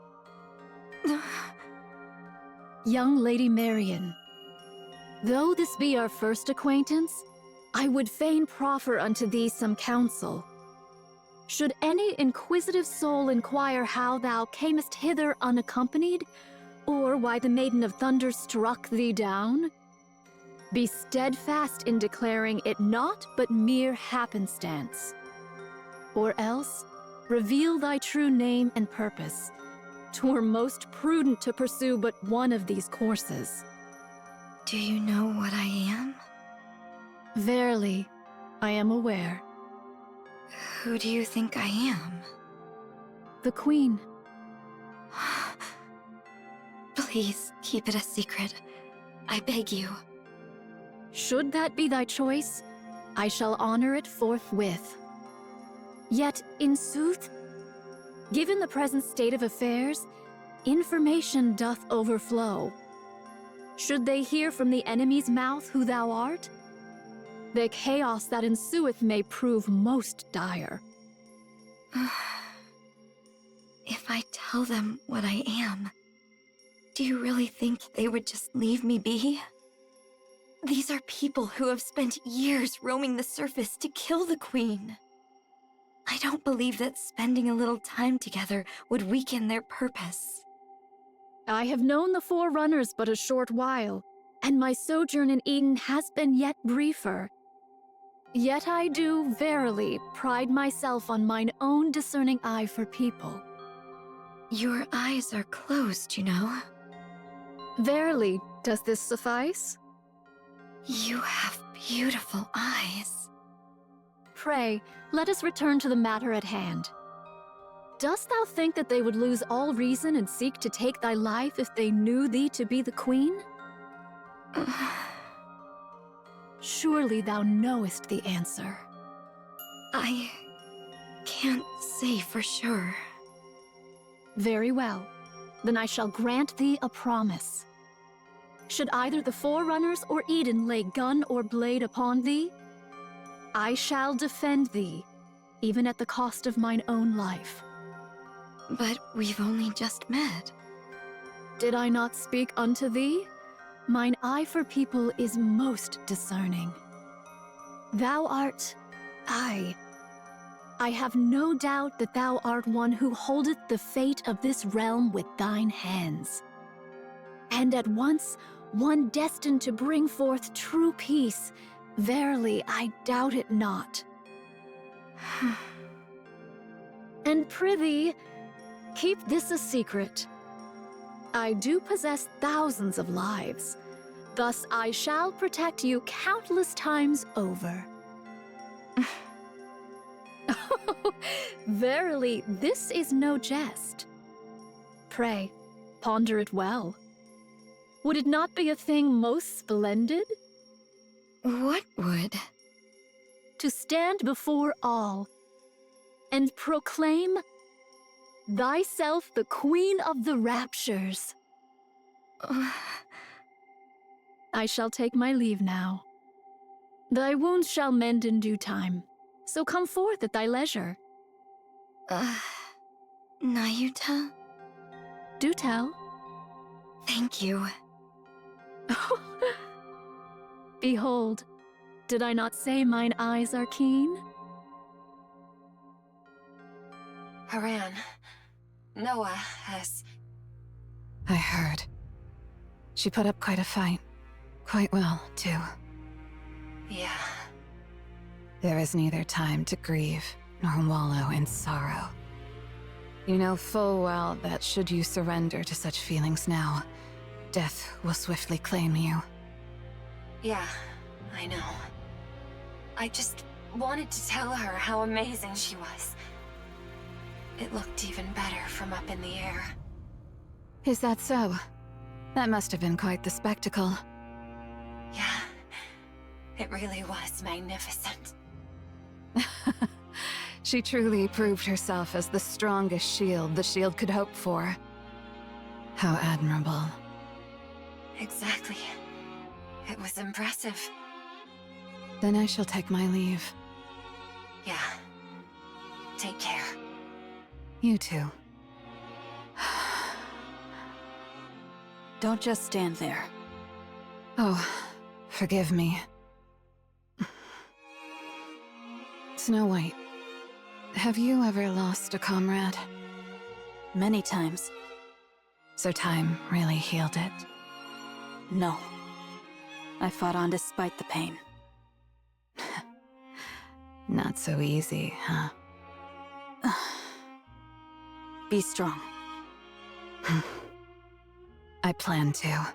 Young Lady Marion, though this be our first acquaintance, I would fain proffer unto thee some counsel. Should any inquisitive soul inquire how thou camest hither unaccompanied, or why the Maiden of Thunder struck thee down, be steadfast in declaring it naught but mere happenstance. Or else, reveal thy true name and purpose. 'Twere most prudent to pursue but one of these courses. Do you know what I am? Verily, I am aware. Who do you think I am? The Queen. Please, keep it a secret. I beg you. Should that be thy choice, I shall honor it forthwith. Yet, in sooth, given the present state of affairs, information doth overflow. Should they hear from the enemy's mouth who thou art, the chaos that ensueth may prove most dire. If I tell them what I am, do you really think they would just leave me be? These are people who have spent years roaming the surface to kill the Queen. I don't believe that spending a little time together would weaken their purpose. I have known the Forerunners but a short while, and my sojourn in Eden has been yet briefer. Yet I do, verily, pride myself on mine own discerning eye for people. Your eyes are closed, you know. Verily, does this suffice? You have beautiful eyes. Pray, let us return to the matter at hand. Dost thou think that they would lose all reason and seek to take thy life if they knew thee to be the Queen? Surely thou knowest the answer. I can't say for sure. Very well. Then I shall grant thee a promise. Should either the Forerunners or Eden lay gun or blade upon thee, I shall defend thee, even at the cost of mine own life. But we've only just met. Did I not speak unto thee? Mine eye for people is most discerning. Thou art I have no doubt that thou art one who holdeth the fate of this realm with thine hands. And at once, one destined to bring forth true peace. Verily, I doubt it not. And prithee, keep this a secret. I do possess thousands of lives. Thus I shall protect you countless times over. Verily, this is no jest. Pray, ponder it well. Would it not be a thing most splendid? What would? To stand before all and proclaim thyself the Queen of the Raptures. I shall take my leave now. Thy wounds shall mend in due time, so come forth at thy leisure. Nayuta? Do tell. Thank you. Behold, did I not say mine eyes are keen? Haran, Noah has... I heard. She put up quite a fight. Quite well, too. Yeah. There is neither time to grieve nor wallow in sorrow. You know full well that should you surrender to such feelings now, death will swiftly claim you. Yeah, I know. I just wanted to tell her how amazing she was. It looked even better from up in the air. Is that so? That must have been quite the spectacle. Yeah, it really was magnificent. She truly proved herself as the strongest shield the shield could hope for. How admirable. Exactly. It was impressive. Then I shall take my leave. Yeah. Take care. You too. Don't just stand there. Oh, forgive me. Snow White, have you ever lost a comrade? Many times. So time really healed it? No. I fought on despite the pain. Not so easy, huh? Be strong. I plan to.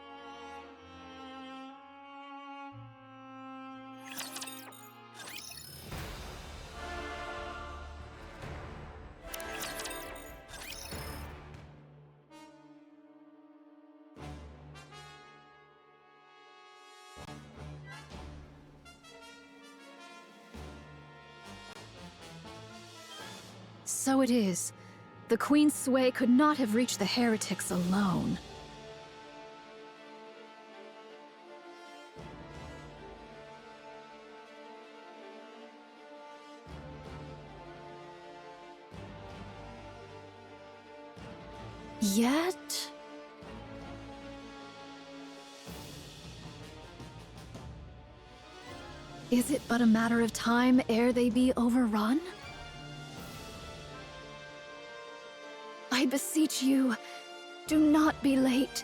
So it is. The Queen's sway could not have reached the heretics alone. Yet... is it but a matter of time ere they be overrun? I beseech you, do not be late.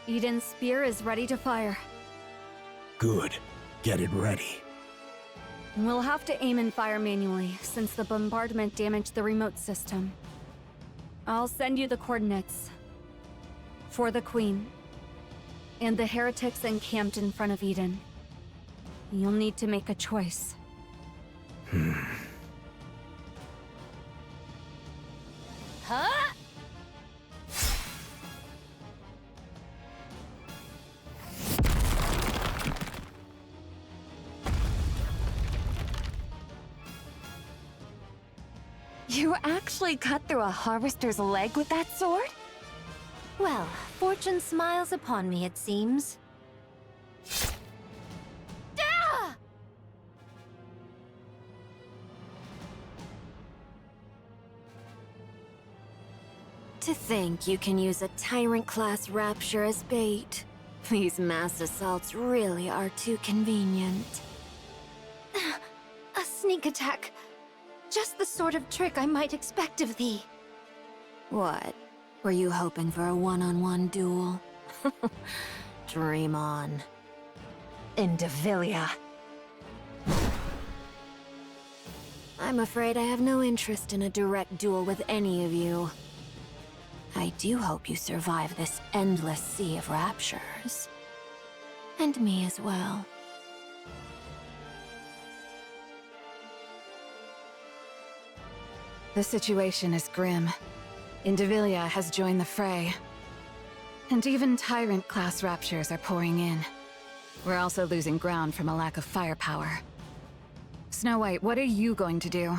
Eden's spear is ready to fire. Good. Get it ready. We'll have to aim and fire manually, since the bombardment damaged the remote system. I'll send you the coordinates. For the Queen. And the heretics encamped in front of Eden. You'll need to make a choice. Huh? You actually cut through a harvester's leg with that sword? Well, fortune smiles upon me, it seems. To think you can use a Tyrant-class Rapture as bait. These mass assaults really are too convenient. A sneak attack. Just the sort of trick I might expect of thee. What? Were you hoping for a one-on-one duel? Dream on. Indivilia. I'm afraid I have no interest in a direct duel with any of you. I do hope you survive this endless sea of raptures. And me as well. The situation is grim. Indivilia has joined the fray. And even Tyrant-class raptures are pouring in. We're also losing ground from a lack of firepower. Snow White, what are you going to do?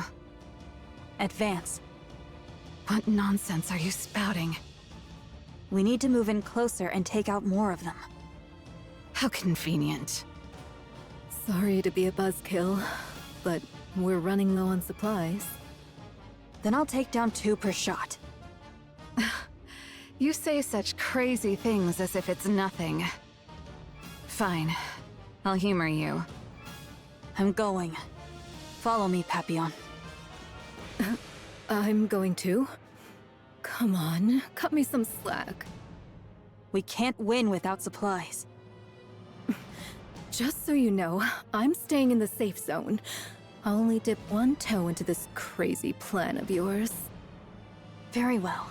Advance. What nonsense are you spouting? We need to move in closer and take out more of them. How convenient. Sorry to be a buzzkill, but we're running low on supplies. Then I'll take down 2 per shot. You say such crazy things as if it's nothing. Fine. I'll humor you. I'm going. Follow me, Papillon. I'm going to. Come on, cut me some slack. We can't win without supplies. Just so you know, I'm staying in the safe zone. I'll only dip one toe into this crazy plan of yours. Very well.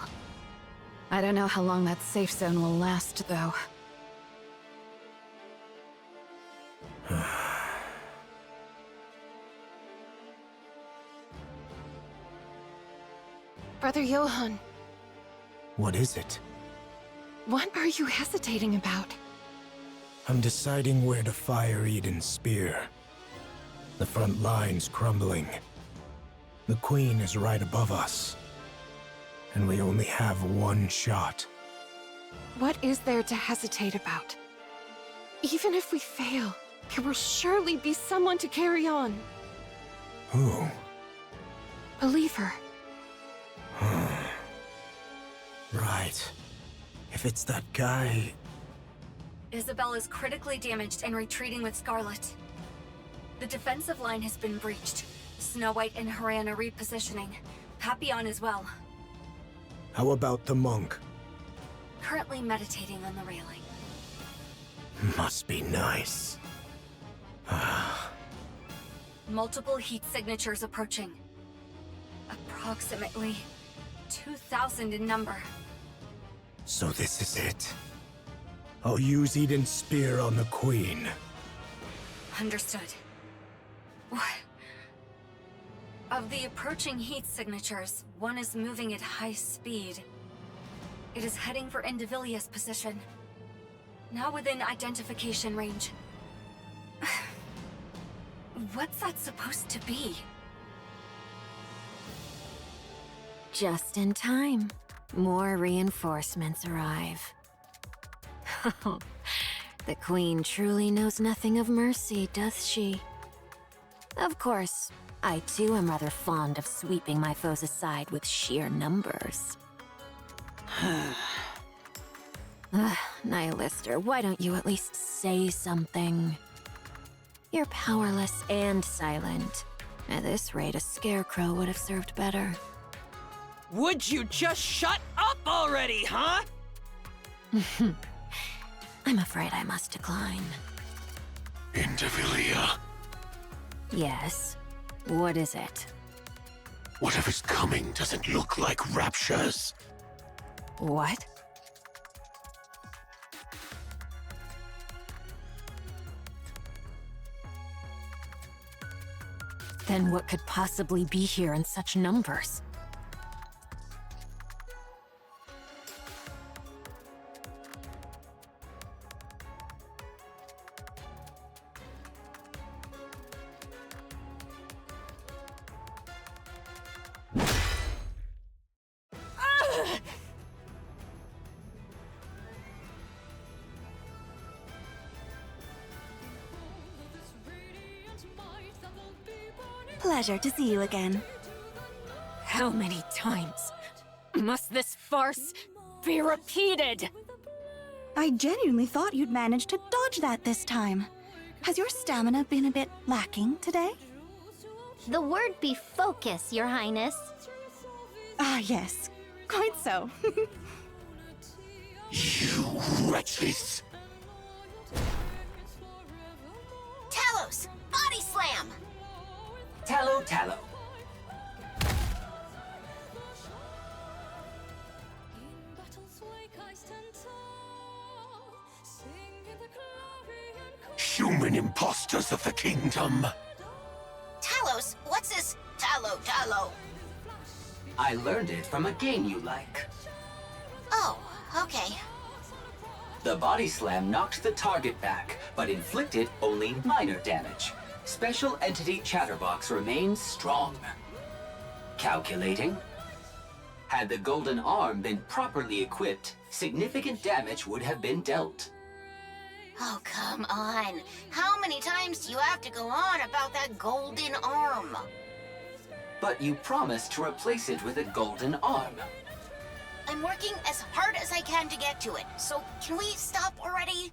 I don't know how long that safe zone will last, though. Brother Johann, What is it? what are you hesitating about? I'm deciding where to fire Eden's spear. The front line's crumbling. The Queen is right above us. And we only have one shot. What is there to hesitate about? Even if we fail, there will surely be someone to carry on. Who? Believe her. Right. If it's that guy... Isabel is critically damaged and retreating with Scarlet. The defensive line has been breached. Snow White and Haran are repositioning. Papillon as well. How about the monk? Currently meditating on the railing. Must be nice. Multiple heat signatures approaching. Approximately 2,000 in number. So this is it. I'll use Eden's spear on the Queen. Understood. What? Of the approaching heat signatures, one is moving at high speed. It is heading for Indivilia's position. Now within identification range. What's that supposed to be? Just in time. More reinforcements arrive. The Queen truly knows nothing of mercy, does she? Of course, I too am rather fond of sweeping my foes aside with sheer numbers. Nihilister, why don't you at least say something? You're powerless and silent. At this rate, a scarecrow would have served better. Would you just shut up already, huh? I'm afraid I must decline. Indivilia, Yes? What is it? whatever's coming doesn't look like raptures. What? Then what could possibly be here in such numbers? Pleasure to see you again. How many times must this farce be repeated? I genuinely thought you'd manage to dodge that this time. Has your stamina been a bit lacking today? The word be focus, Your Highness. Ah, yes. Quite so. You wretches! Talos! Body slam! Tallow, tallow. Human imposters of the kingdom! Talos, what's this Tallow? I learned it from a game you like. Oh, okay. The body slam knocked the target back, but inflicted only minor damage. Special Entity Chatterbox remains strong. Calculating. Had the golden arm been properly equipped, significant damage would have been dealt. Oh, come on. How many times do you have to go on about that golden arm? But you promised to replace it with a golden arm. I'm working as hard as I can to get to it, so can we stop already?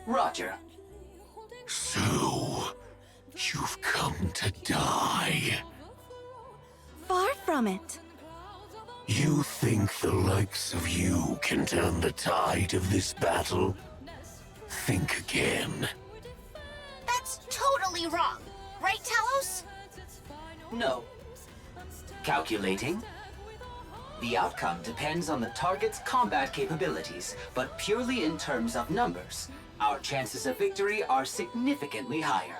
Roger. So, you've come to die. Far from it. You think the likes of you can turn the tide of this battle? Think again. That's totally wrong. Right, Talos? No. Calculating. The outcome depends on the target's combat capabilities, but purely in terms of numbers. Our chances of victory are significantly higher.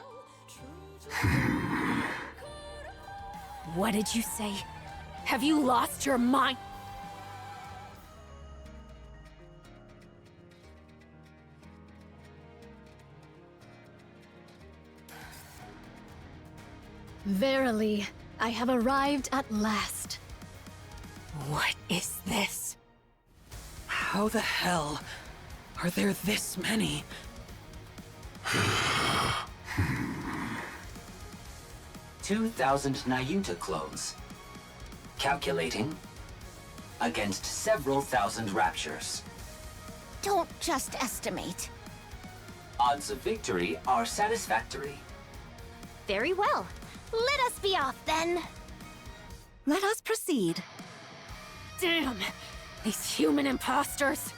What did you say? Have you lost your mind? Verily, I have arrived at last. What is this? How the hell are there this many? 2,000 Nayuta clones. Calculating. Against several thousand raptures. Don't just estimate. Odds of victory are satisfactory. Very well. Let us be off then. Let us proceed. Damn! These human imposters!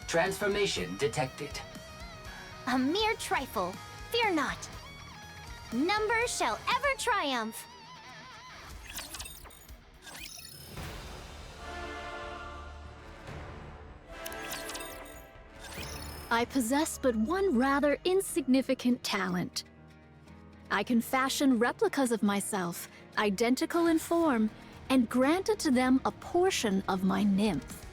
Transformation detected. A mere trifle. Fear not. Numbers shall ever triumph. I possess but one rather insignificant talent. I can fashion replicas of myself, identical in form, and granted to them a portion of my nymph.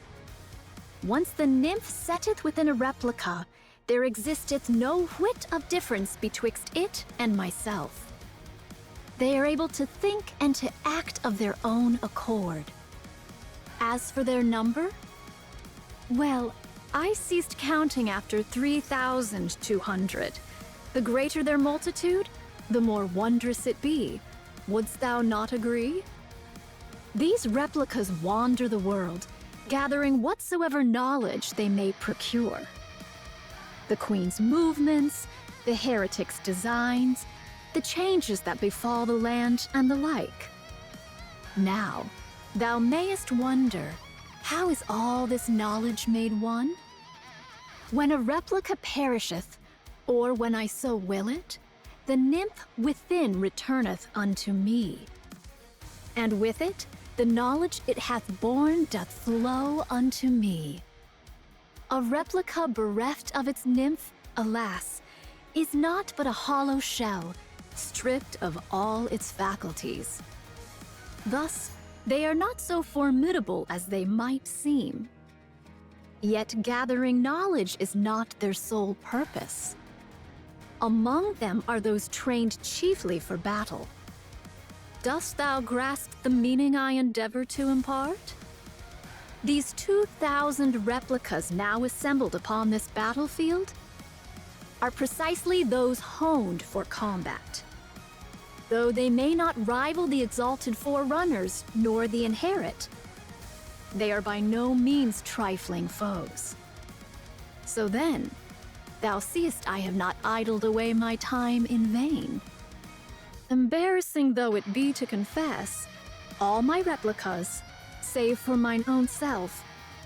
Once the nymph setteth within a replica, there existeth no whit of difference betwixt it and myself. They are able to think and to act of their own accord. As for their number, well, I ceased counting after 3,200. The greater their multitude, the more wondrous it be. Wouldst thou not agree? These replicas wander the world, gathering whatsoever knowledge they may procure. The Queen's movements, the heretic's designs, the changes that befall the land, and the like. Now, thou mayest wonder, how is all this knowledge made one? When a replica perisheth, or when I so will it, the nymph within returneth unto me. And with it, the knowledge it hath borne doth flow unto me. A replica bereft of its nymph, alas, is not but a hollow shell, stripped of all its faculties. Thus, they are not so formidable as they might seem. Yet gathering knowledge is not their sole purpose. Among them are those trained chiefly for battle. Dost thou grasp the meaning I endeavor to impart? These 2,000 replicas now assembled upon this battlefield are precisely those honed for combat. Though they may not rival the exalted Forerunners nor the Inherit, they are by no means trifling foes. So then, thou seest I have not idled away my time in vain. Embarrassing though it be to confess, all my replicas, save for mine own self,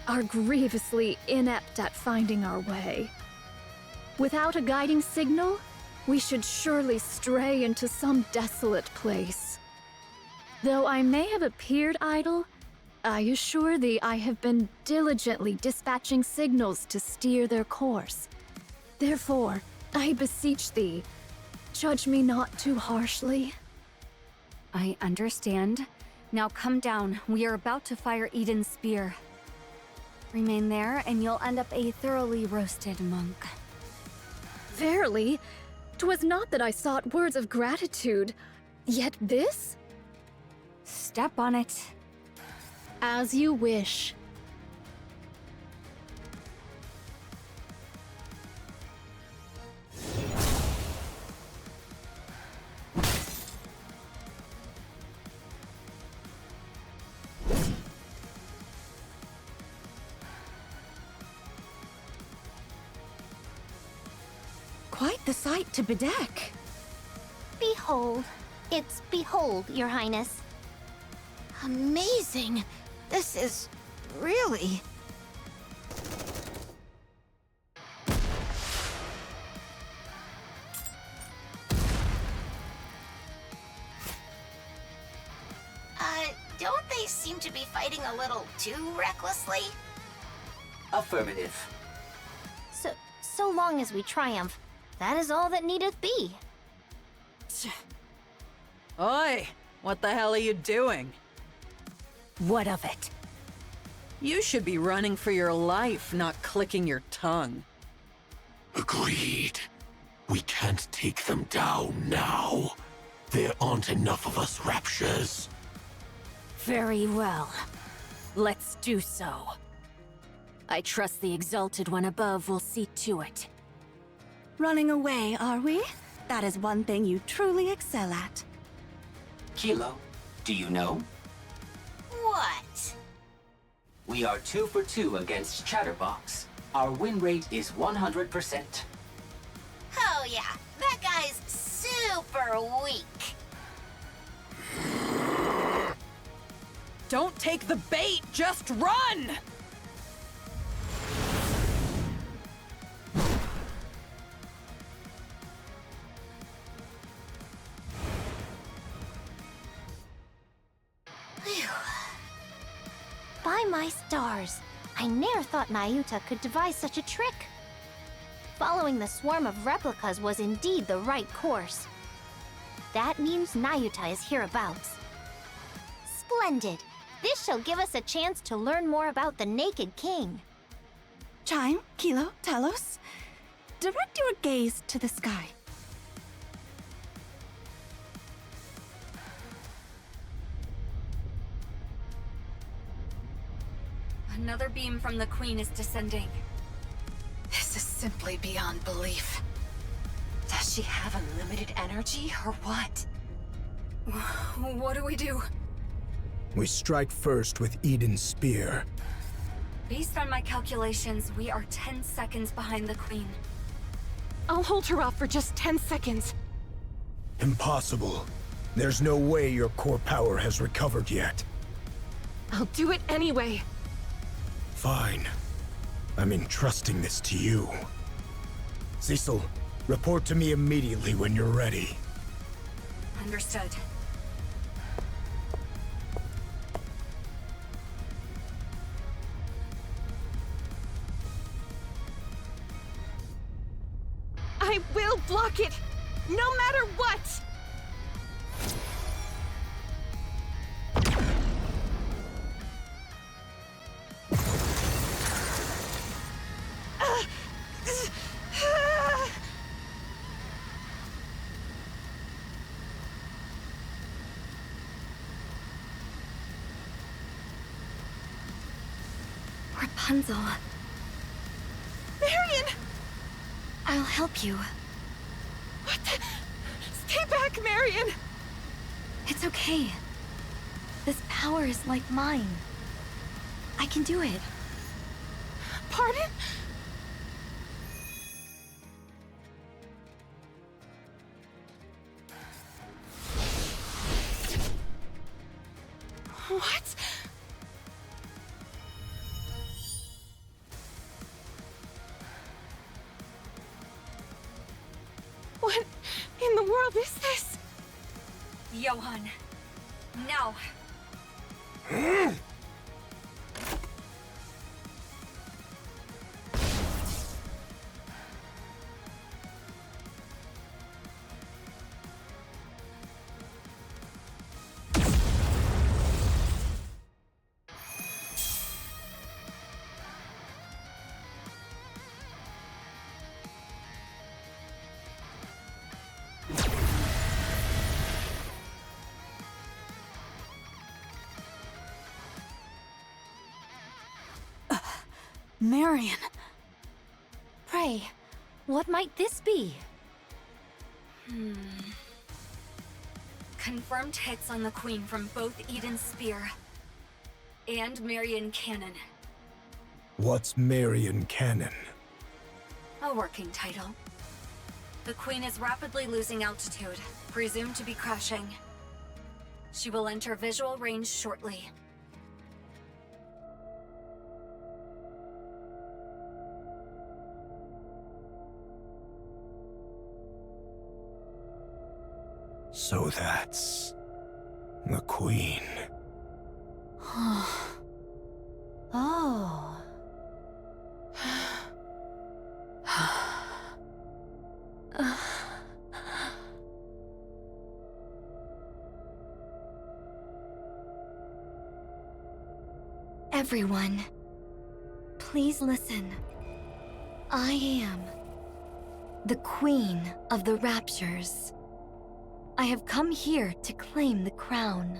are grievously inept at finding our way. Without a guiding signal, we should surely stray into some desolate place. Though I may have appeared idle, I assure thee I have been diligently dispatching signals to steer their course. Therefore, I beseech thee, judge me not too harshly. I understand. Now come down. We are about to fire Eden's spear. Remain there, and you'll end up a thoroughly roasted monk. Verily, 'twas not that I sought words of gratitude, yet this? Step on it. As you wish. Quite the sight to bedeck. Behold. It's behold, Your Highness. Amazing. This is really... Don't they seem to be fighting a little too recklessly? Affirmative. So long as we triumph, that is all that needeth be. Oi! What the hell are you doing? What of it? You should be running for your life, not clicking your tongue. Agreed. We can't take them down now. There aren't enough of us Raptures. Very well. Let's do so. I trust the Exalted One above will see to it. Running away, are we? That is one thing you truly excel at. Kilo, do you know? What? We are 2 for 2 against Chatterbox. Our win rate is 100%. Oh yeah, that guy's super weak. Don't take the bait, just run! By my stars, I ne'er thought Nayuta could devise such a trick. Following the swarm of replicas was indeed the right course. That means Nayuta is hereabouts. Splendid! This shall give us a chance to learn more about the Naked King. Chime, Kilo, Talos. direct your gaze to the sky. Another beam from the Queen is descending. This is simply beyond belief. Does she have unlimited energy, or what? What do we do? We strike first with Eden's spear. Based on my calculations, we are 10 seconds behind the Queen. I'll hold her off for just 10 seconds. Impossible. There's no way your core power has recovered yet. I'll do it anyway. Fine. I'm entrusting this to you. Cecil, report to me immediately when you're ready. Understood. I will block it, no matter what! Rapunzel. Marion! I'll help you. What the? Stay back, Marion! It's okay. This power is like mine. I can do it. Pardon? What? What in the world is this? Johan. Now. Marion. Pray, what might this be? Confirmed hits on the Queen from both Eden's spear and Marion Cannon. What's Marion Cannon? A working title. The Queen is rapidly losing altitude, presumed to be crashing. She will enter visual range shortly. So that's the Queen. Oh. Everyone, please listen. I am the Queen of the Raptures. I have come here to claim the crown.